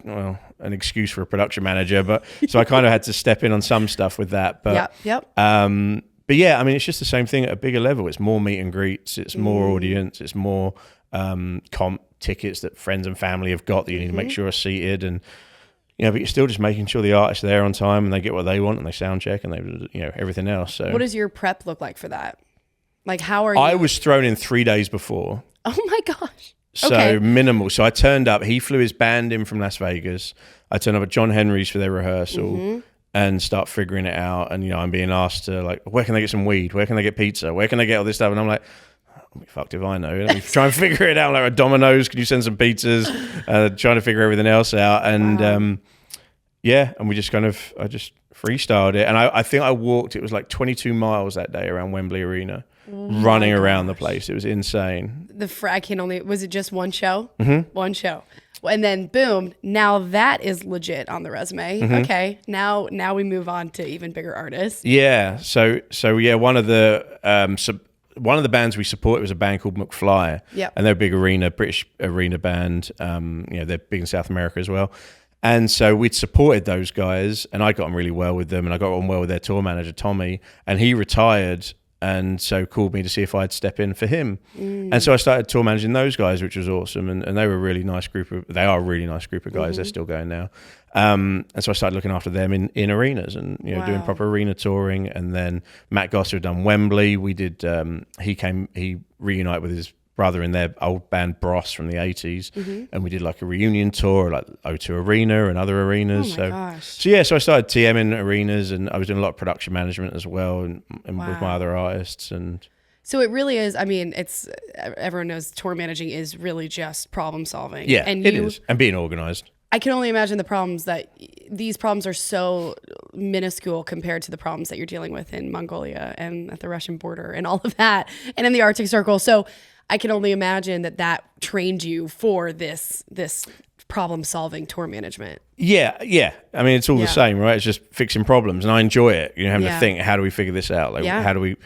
an excuse for a production manager, but so I kind of had to step in on some stuff with that. But yep. But yeah, I mean, it's just the same thing at a bigger level. It's more meet and greets. It's more audience. It's more comp tickets that friends and family have got that you need to make sure are seated. And, but you're still just making sure the artists are there on time and they get what they want and they sound check and they, everything else. So what does your prep look like for that? How are you? I was thrown in 3 days before. Oh my gosh. So minimal. So I turned up. He flew his band in from Las Vegas. I turned up at John Henry's for their rehearsal. And start figuring it out. And, I'm being asked to, where can they get some weed? Where can they get pizza? Where can they get all this stuff? And I'm like, I'll be fucked if I know. Let me try and figure it out. Like, a Domino's, can you send some pizzas? Trying to figure everything else out. And, and we just I just freestyled it. And I think I walked, it was 22 miles that day around Wembley Arena, running around the place. It was insane. Was it just one show? One show. And then boom, now that is legit on the resume. Okay, now we move on to even bigger artists. Yeah, so yeah, one of the bands we support was a band called McFly. Yeah, and they're a big British arena band. They're big in South America as well. And so we'd supported those guys, and I got on really well with them, and I got on well with their tour manager Tommy, and he retired and so called me to see if I'd step in for him. And so I started tour managing those guys, which was awesome. And they were a really nice group of, they are a really nice group of guys. They're still going now. And so I started looking after them in arenas and, doing proper arena touring. And then Matt Gosser had done Wembley. We did, he reunited with his brother in their old band Bros from the 80s, and we did like a reunion tour like O2 Arena and other arenas. So I started TMing arenas, and I was doing a lot of production management as well, and with my other artists. And so it really is, I mean, it's, everyone knows tour managing is really just problem solving. Yeah, and it is, and being organized. I can only imagine the problems that these problems are so minuscule compared to the problems that you're dealing with in Mongolia and at the Russian border and all of that, and in the Arctic Circle. So I can only imagine that trained you for this problem-solving tour management. Yeah. I mean, it's all the same, right? It's just fixing problems, and I enjoy it. Having to think, how do we figure this out? Like, how do we?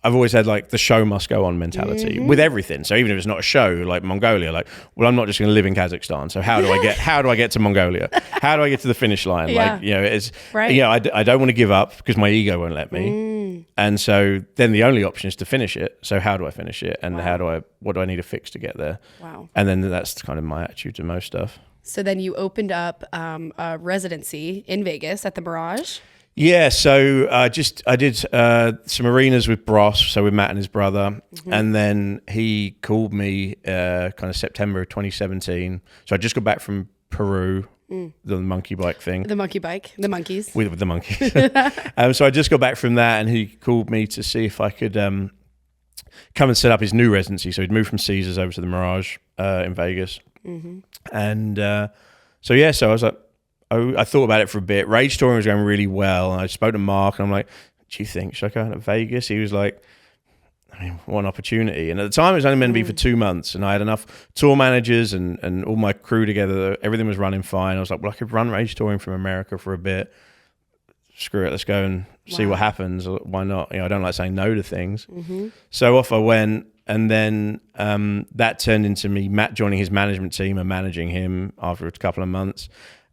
I've always had like the show must go on mentality with everything. So even if it's not a show, like Mongolia, like, well, I'm not just going to live in Kazakhstan. So how do I get to Mongolia? How do I get to the finish line? Yeah. Like, it's right. I don't want to give up because my ego won't let me. And so then the only option is to finish it. So how do I finish it? And what do I need to fix to get there? Wow. And then that's kind of my attitude to most stuff. So then you opened up a residency in Vegas at the Mirage. Yeah, so I did some arenas with Bros, so with Matt and his brother, and then he called me kind of September of 2017. So I just got back from Peru, the monkey bike thing. The monkey bike, the monkeys. With the monkeys. So I just got back from that, and he called me to see if I could come and set up his new residency. So he'd moved from Caesars over to the Mirage in Vegas. And so I was like, I thought about it for a bit. Rage touring was going really well, and I spoke to Mark, and I'm like, do you think, should I go out to Vegas? He was like, I mean, what an opportunity. And at the time, it was only meant to be for 2 months, and I had enough tour managers and all my crew together. Everything was running fine. I was like, well, I could run Rage touring from America for a bit. Screw it, let's go and see what happens. Why not? I don't like saying no to things. So off I went, and then that turned into me, Matt joining his management team and managing him after a couple of months.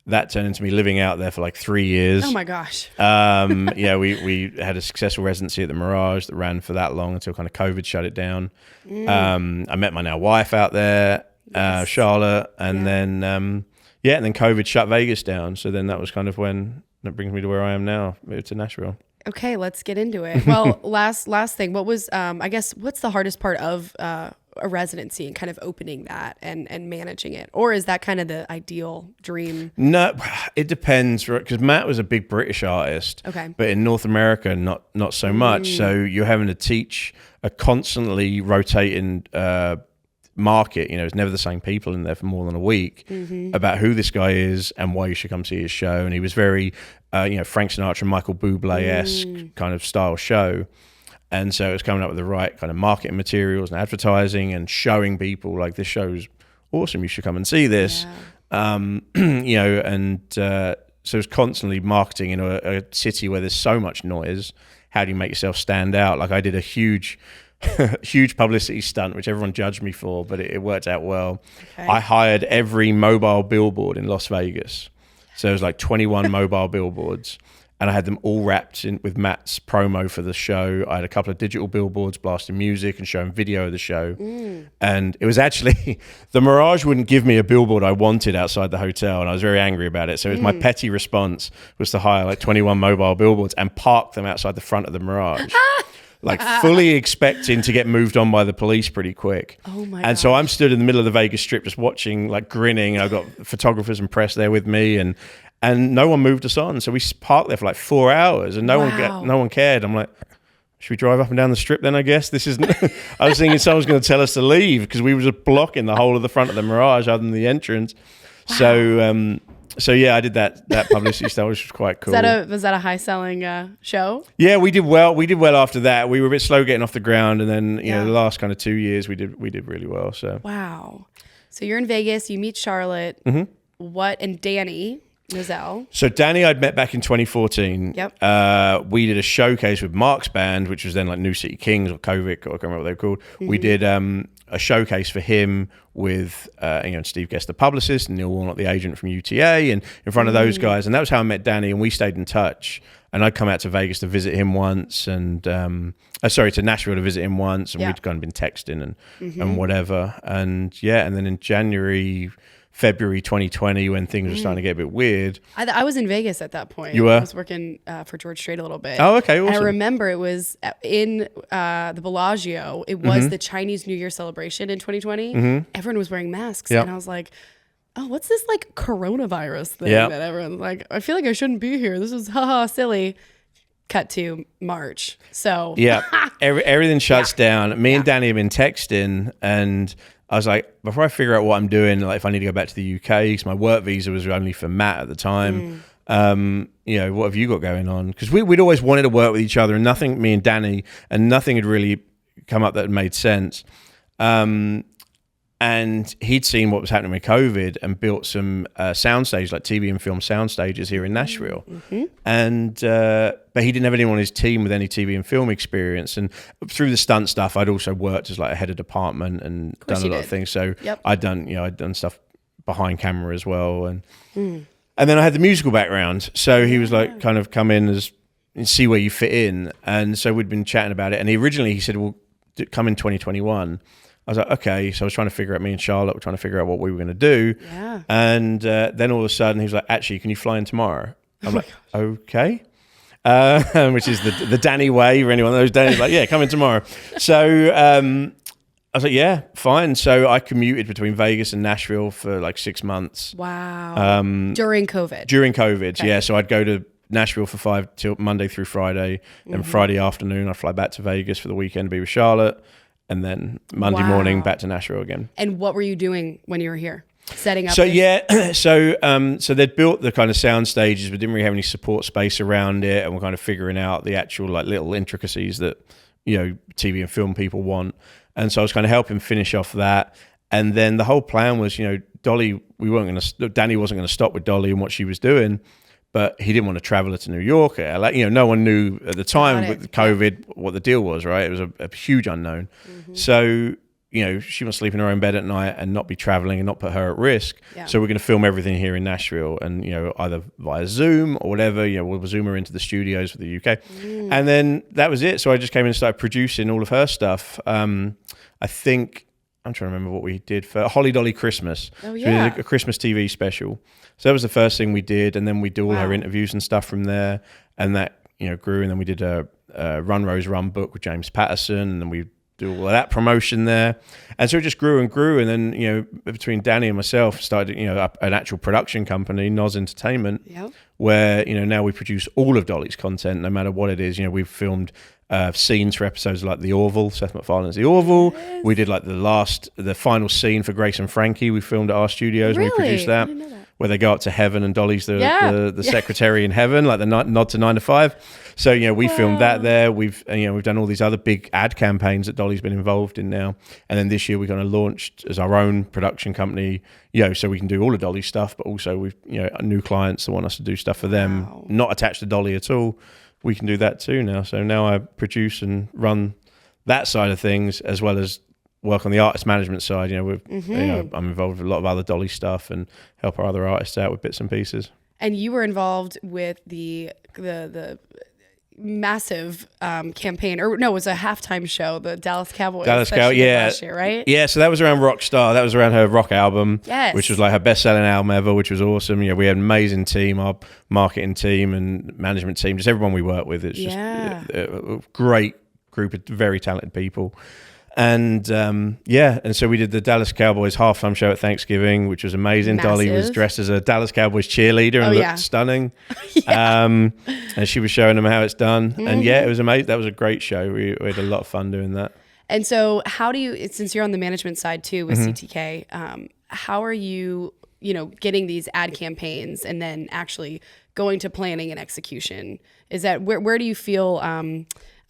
That turned into me living out there for like 3 years. Oh my gosh. We had a successful residency at the Mirage that ran for that long until kind of COVID shut it down. I met my now wife out there, Charlotte, and then COVID shut Vegas down. So then that was kind of when that brings me to where I am now, moved to Nashville. Okay, let's get into it. Well, last thing, what was I guess what's the hardest part of a residency and kind of opening that and managing it, or is that kind of the ideal dream? No, it depends, right? Because Matt was a big British artist, but in North America, not so much. So you're having to teach a constantly rotating market. It's never the same people in there for more than a week about who this guy is and why you should come see his show. And he was very, Frank Sinatra, Michael Bublé-esque kind of style show. And so it's coming up with the right kind of marketing materials and advertising and showing people like, this show's awesome, you should come and see this. So it's constantly marketing in a city where there's so much noise. How do you make yourself stand out? Like I did a huge publicity stunt, which everyone judged me for, but it worked out well. Okay. I hired every mobile billboard in Las Vegas. So it was like 21 mobile billboards. And I had them all wrapped in with Matt's promo for the show. I had a couple of digital billboards blasting music and showing video of the show. And it was actually, the Mirage wouldn't give me a billboard I wanted outside the hotel, and I was very angry about it. So it was my petty response was to hire like 21 mobile billboards and park them outside the front of the Mirage. Like fully expecting to get moved on by the police pretty quick. Oh my! And so I'm stood in the middle of the Vegas Strip just watching, like grinning. I've got photographers and press there with me, and no one moved us on. So we parked there for like 4 hours, and no one cared. I'm like, should we drive up and down the Strip then? I guess this isn't. I was thinking someone's going to tell us to leave because we were just blocking the whole of the front of the Mirage other than the entrance. Wow. So yeah, I did that publicity stuff, which was quite cool. Was that a high selling show? Yeah, we did well. We did well after that. We were a bit slow getting off the ground, and then the last kind of 2 years we did really well. So wow. So you're in Vegas. You meet Charlotte. And Danny. Nozell. So Danny, I'd met back in 2014. Yep. We did a showcase with Mark's band, which was then like New City Kings or Kovic, or I can't remember what they were called. We did a showcase for him with Steve Guest, the publicist, and Neil Warnock, the agent from UTA, and in front of those guys. And that was how I met Danny, and we stayed in touch. And I'd come out to Vegas to visit him once, and to Nashville to visit him once, and we'd kind of been texting and whatever. And and then in February 2020, when things were starting to get a bit weird. I was in Vegas at that point. You were? I was working for George Strait a little bit. Oh, okay, awesome. And I remember it was in the Bellagio. It was the Chinese New Year celebration in 2020. Everyone was wearing masks. And I was like, oh, what's this like coronavirus thing that everyone's like, I feel like I shouldn't be here. This is haha silly. Cut to March. So everything shuts down. Me and Danny have been texting, and I was like, before I figure out what I'm doing, like if I need to go back to the UK, because my work visa was only for Matt at the time. What have you got going on? Because we'd always wanted to work with each other, and me and Danny, and nothing had really come up that made sense. And he'd seen what was happening with COVID and built some sound stages, like TV and film sound stages here in Nashville. And but he didn't have anyone on his team with any TV and film experience. And through the stunt stuff, I'd also worked as like a head of department and done a lot of things. So I'd done stuff behind camera as well. And then I had the musical background. So he was like, kind of come in and see where you fit in. And so we'd been chatting about it. And he said, well, come in 2021. I was like, okay. So I was trying to figure out, me and Charlotte were trying to figure out what we were going to do. Yeah. And then all of a sudden he was like, actually, can you fly in tomorrow? I'm like, okay. Which is the Danny way, or anyone of those Danny's like, yeah, come in tomorrow. So I was like, yeah, fine. So I commuted between Vegas and Nashville for like 6 months. Wow. During COVID. Okay. Yeah. So I'd go to Nashville for 5 till Monday through Friday. Then Friday afternoon, I'd fly back to Vegas for the weekend to be with Charlotte. And then Monday morning back to Nashville again. And what were you doing when you were here? Setting up? So so they'd built the kind of sound stages, but didn't really have any support space around it, and we're kind of figuring out the actual like little intricacies that TV and film people want. And so I was kind of helping finish off that. And then the whole plan was, Dolly, Danny wasn't going to stop with Dolly and what she was doing. But he didn't want to travel her to New York. No one knew at the time with COVID what the deal was, right? It was a huge unknown. So, she wants to sleep in her own bed at night and not be traveling and not put her at risk. Yeah. So we're going to film everything here in Nashville, and, either via Zoom or whatever, we'll Zoom her into the studios for the UK. And then that was it. So I just came in and started producing all of her stuff. I think, I'm trying to remember what we did for Holly Dolly Christmas. Oh, yeah. So we did a Christmas TV special. So that was the first thing we did, and then we did all our interviews and stuff from there, and that grew. And then we did a Run Rose Run book with James Patterson, and then we do all of that promotion there, and so it just grew and grew. And then between Danny and myself, started an actual production company, Noz Entertainment, where now we produce all of Dolly's content, no matter what it is. We've filmed scenes for episodes like The Orville, Seth MacFarlane's The Orville. Yes. We did like the final scene for Grace and Frankie. We filmed at our studios. Really? We produced that. I didn't know that. Where they go up to heaven and Dolly's the secretary in heaven, like the nod to 9 to 5. So we filmed that there. We've done all these other big ad campaigns that Dolly's been involved in now. And then this year we kind of launched as our own production company, so we can do all of Dolly's stuff, but also we've new clients that want us to do stuff for them, not attached to Dolly at all. We can do that too now. So now I produce and run that side of things, as well as work on the artist management side. I'm involved with a lot of other Dolly stuff and help our other artists out with bits and pieces. And you were involved with the massive campaign, or no, it was a halftime show, the Dallas Cowboys. Last year, right? Yeah, so that was around Rockstar. That was around her rock album, yes, which was like her best-selling album ever, which was awesome. We had an amazing team, our marketing team and management team, just everyone we work with. It's just a great group of very talented people. And and so we did the Dallas Cowboys halftime show at Thanksgiving, which was amazing. Massive. Dolly was dressed as a Dallas Cowboys cheerleader and looked stunning. And she was showing them how it's done. And it was amazing. That was a great show. We had a lot of fun doing that. And so how do you, since you're on the management side too with CTK, how are you, getting these ad campaigns and then actually going to planning and execution? Is that, where do you feel,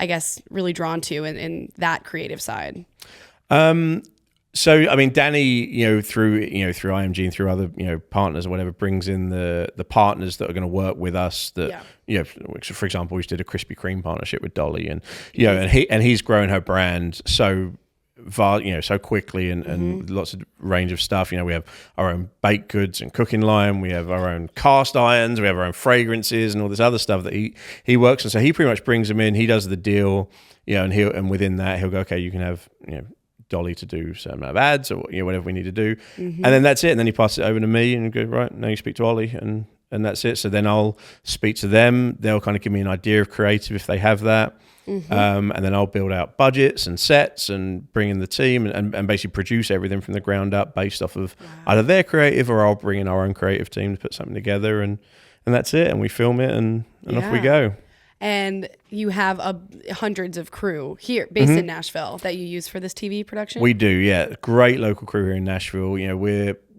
I guess, really drawn to in that creative side? So I mean, Danny, through IMG and through other partners or whatever, brings in the partners that are going to work with us. That for example, we just did a Krispy Kreme partnership with Dolly, and he's grown her brand so quickly and lots of range of stuff. We have our own baked goods and cooking line. We have our own cast irons. We have our own fragrances and all this other stuff that he works on. So he pretty much brings them in. He does the deal, and within that he'll go, okay, you can have Dolly to do some amount of ads or whatever we need to do, and then that's it. And then he passes it over to me and go, right, now you speak to Olly, and that's it. So then I'll speak to them. They'll kind of give me an idea of creative if they have that. And then I'll build out budgets and sets and bring in the team and basically produce everything from the ground up based off of either their creative or I'll bring in our own creative team to put something together, and that's it. And we film it and off we go. And you have hundreds of crew here based in Nashville that you use for this TV production? We do, yeah. Great local crew here in Nashville.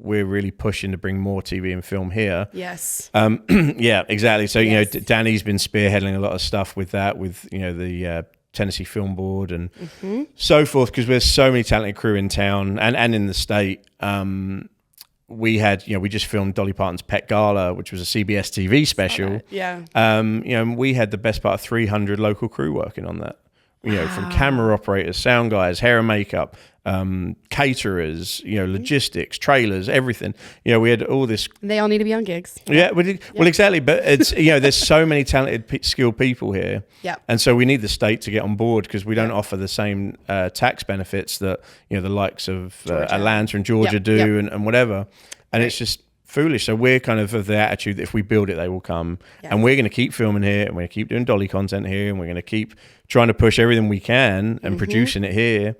We're really pushing to bring more TV and film here. Yes. Yeah, exactly. So, Danny's been spearheading a lot of stuff with that, with, the Tennessee Film Board and so forth, because there's so many talented crew in town and in the state. We had, we just filmed Dolly Parton's Pet Gala, which was a CBS TV special. Yeah. We had the best part of 300 local crew working on that. From camera operators, sound guys, hair and makeup, caterers, logistics, trailers, everything. We had all this. They all need to be on gigs. Yeah, we did. Well, exactly. But it's, there's so many talented, skilled people here. Yeah. And so we need the state to get on board because we don't offer the same tax benefits that, the likes of Atlanta and Georgia do and whatever. And it's just foolish. So we're kind of the attitude that if we build it, they will come. And we're going to keep filming here, and we're going to keep doing Dolly content here, and we're going to keep trying to push everything we can and producing it here.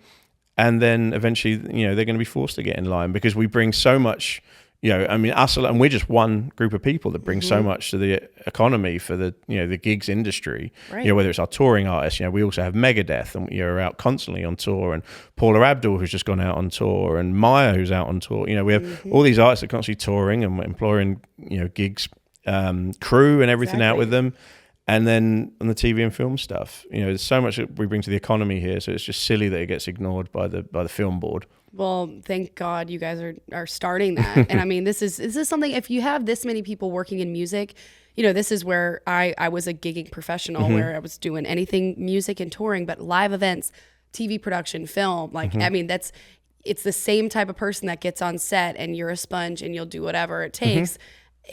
And then eventually, they're going to be forced to get in line because we bring so much, us, and we're just one group of people that bring so much to the economy for the, the gigs industry, whether it's our touring artists, we also have Megadeth and we're out constantly on tour, and Paula Abdul, who's just gone out on tour, and Maya, who's out on tour. We have all these artists that are constantly touring and employing, gigs, crew and everything out with them. And then on the TV and film stuff, there's so much that we bring to the economy here. So it's just silly that it gets ignored by the film board. Well, thank God you guys are starting that. And I mean, this is something, if you have this many people working in music, this is where I was a gigging professional where I was doing anything music and touring, but live events, TV production, film, I mean, it's the same type of person that gets on set and you're a sponge and you'll do whatever it takes.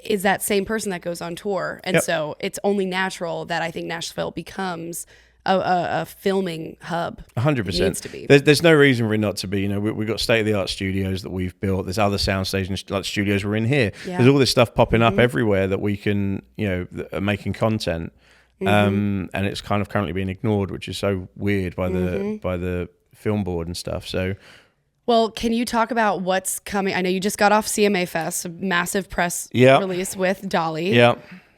Is that same person that goes on tour. And so it's only natural that I think Nashville becomes a filming hub. 100%. It needs to be. There's no reason for it not to be. We've got state-of-the-art studios that we've built. There's other sound stations like studios we're in here. Yeah. There's all this stuff popping up everywhere that we can, that are making content. And it's kind of currently being ignored, which is so weird by the film board and stuff. So... Well, can you talk about what's coming? I know you just got off CMA Fest, a massive press release with Dolly. Yeah.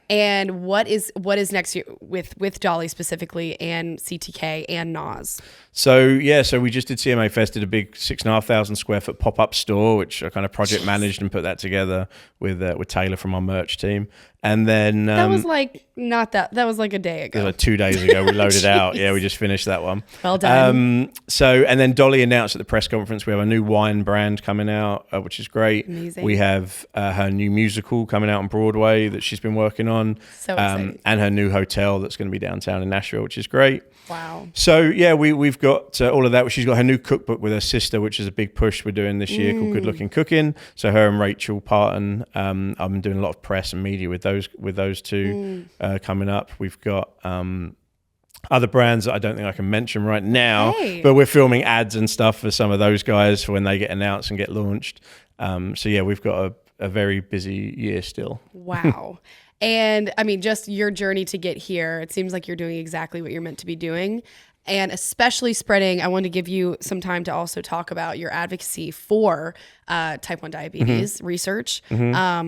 And what is next year with Dolly specifically, and CTK and Nas? So we just did CMA Fest, did a big 6,500 square foot pop-up store, which I kind of project managed and put that together with Taylor from our merch team. And then that was that was like a day ago. It was like 2 days ago we loaded out. Yeah, we just finished that one. Well done. And then Dolly announced at the press conference we have a new wine brand coming out, which is great. Amazing. We have her new musical coming out on Broadway that she's been working on. So exciting. And her new hotel that's going to be downtown in Nashville, which is great. Wow. So yeah, we've got all of that. She's got her new cookbook with her sister, which is a big push we're doing this year called Good Looking Cooking. So her and Rachel Parton, I'm doing a lot of press and media with those two coming up. We've got other brands that I don't think I can mention right now, but we're filming ads and stuff for some of those guys for when they get announced and get launched. So yeah, we've got a very busy year still. Wow. And I mean, just your journey to get here, it seems like you're doing exactly what you're meant to be doing. And especially spreading, I want to give you some time to also talk about your advocacy for type 1 diabetes research. I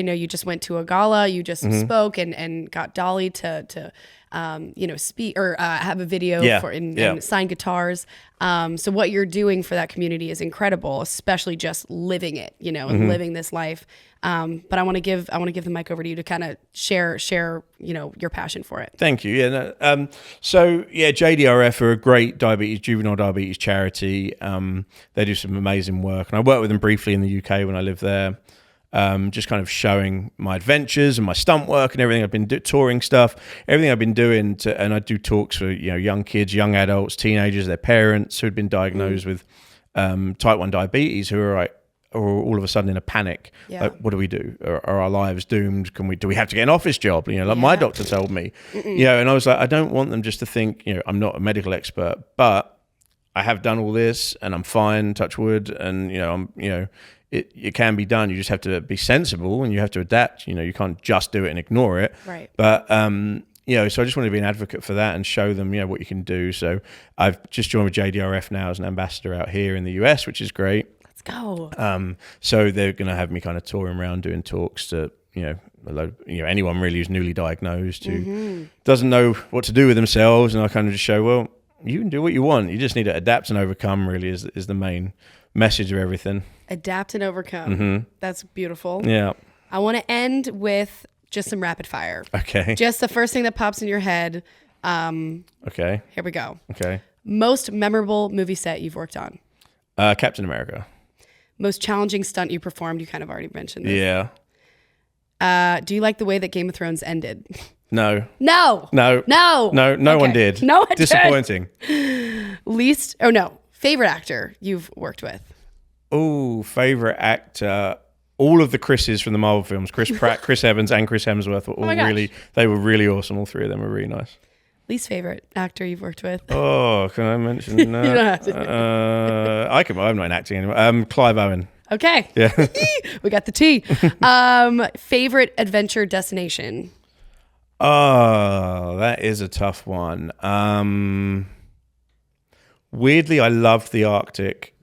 know you just went to a gala, you just spoke and got Dolly to speak or have a video and sign guitars. So what you're doing for that community is incredible, especially just living it, and living this life. But I want to give the mic over to you to kind of share, your passion for it. Thank you. Yeah. JDRF are a great juvenile diabetes charity. They do some amazing work, and I worked with them briefly in the UK when I lived there. Just kind of showing my adventures and my stunt work and everything I've been touring stuff, everything I've been doing and I do talks for, young kids, young adults, teenagers, their parents who'd been diagnosed with type 1 diabetes who are all of a sudden in a panic. Yeah. Like, what do we do? Are our lives doomed? Do we have to get an office job? My doctor told me, and I was like, I don't want them just to think, I'm not a medical expert, but I have done all this and I'm fine, touch wood. And, it can be done. You just have to be sensible and you have to adapt. You can't just do it and ignore it. Right. But, so I just want to be an advocate for that and show them, what you can do. So I've just joined with JDRF now as an ambassador out here in the US, which is great. Let's go. So they're going to have me kind of touring around doing talks to, anyone really who's newly diagnosed who doesn't know what to do with themselves. And I kind of just show, well, you can do what you want. You just need to adapt and overcome really is the main message of everything. Adapt and overcome. That's beautiful. Yeah. I want to end with just some rapid fire. Okay. Just the first thing that pops in your head. Okay. Here we go. Okay. Most memorable movie set you've worked on? Captain America. Most challenging stunt you performed? You kind of already mentioned this. Yeah. Do you like the way that Game of Thrones ended? No. No. No. No. No. No one did. No one Disappointing. Favorite actor you've worked with? Oh, favorite actor. All of the Chris's from the Marvel films, Chris Pratt, Chris Evans, and Chris Hemsworth were all they were really awesome. All three of them were really nice. Least favorite actor you've worked with? Oh, can I mention that? You don't have to. I'm not in acting anymore. Clive Owen. Okay. Yeah. We got the T. Favorite adventure destination? Oh, that is a tough one. Weirdly, I loved the Arctic,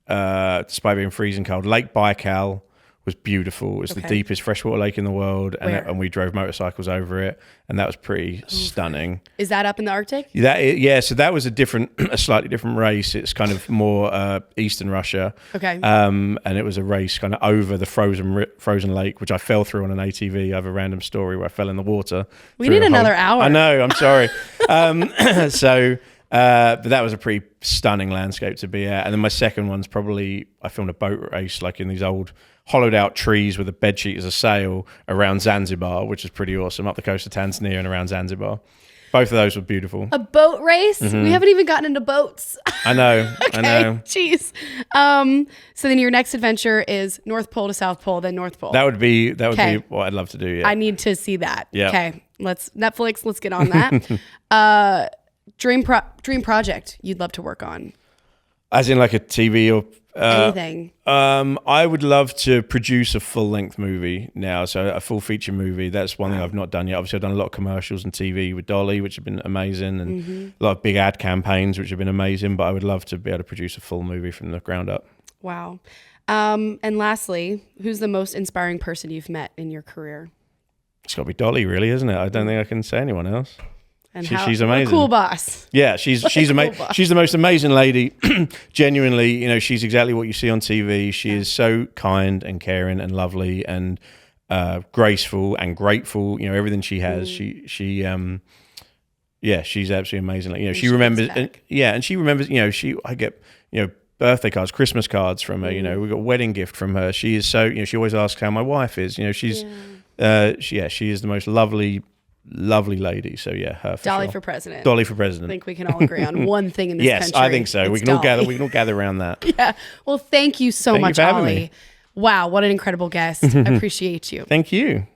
despite being freezing cold. Lake Baikal was beautiful. It's the deepest freshwater lake in the world, and we drove motorcycles over it, and that was pretty stunning. Is that up in the Arctic? So that was a slightly different race. It's kind of more eastern Russia. Okay. And it was a race kind of over the frozen lake, which I fell through on an ATV. I have a random story where I fell in the water. We need another hour. I know. I'm sorry. But that was a pretty stunning landscape to be at. And then my second one's probably I filmed a boat race like in these old hollowed out trees with a bedsheet as a sail around Zanzibar, which is pretty awesome, up the coast of Tanzania and around Zanzibar. Both of those were beautiful. A boat race? We haven't even gotten into boats. I know. Okay, I know. Jeez. So then your next adventure is North Pole to South Pole, then North Pole. That would be what I'd love to do. Yeah. I need to see that. Yeah. Okay. Let's get on that. Dream project you'd love to work on? As in like a TV or anything? I would love to produce a full-length movie now, so a full feature movie. That's one thing I've not done yet. Obviously, I've done a lot of commercials and TV with Dolly, which have been amazing, and a lot of big ad campaigns, which have been amazing. But I would love to be able to produce a full movie from the ground up. Wow. And lastly, who's the most inspiring person you've met in your career? It's got to be Dolly, really, isn't it? I don't think I can say anyone else. And she's amazing. Cool boss. Yeah, she's amazing. She's the most amazing lady. Genuinely, she's exactly what you see on TV. She is so kind and caring and lovely and graceful and grateful. Everything she has. She's absolutely amazing. She remembers. And she remembers. I get birthday cards, Christmas cards from her. We got a wedding gift from her. She is so. She always asks how my wife is. She's. She is the most lovely lady. So her. Dolly for president. Dolly for president. I think we can all agree on one thing in this country. Yes, I think so. We can all gather around that. Yeah. Well, thank you so much, you for having Olly. me. Wow, what an incredible guest. I appreciate you. Thank you.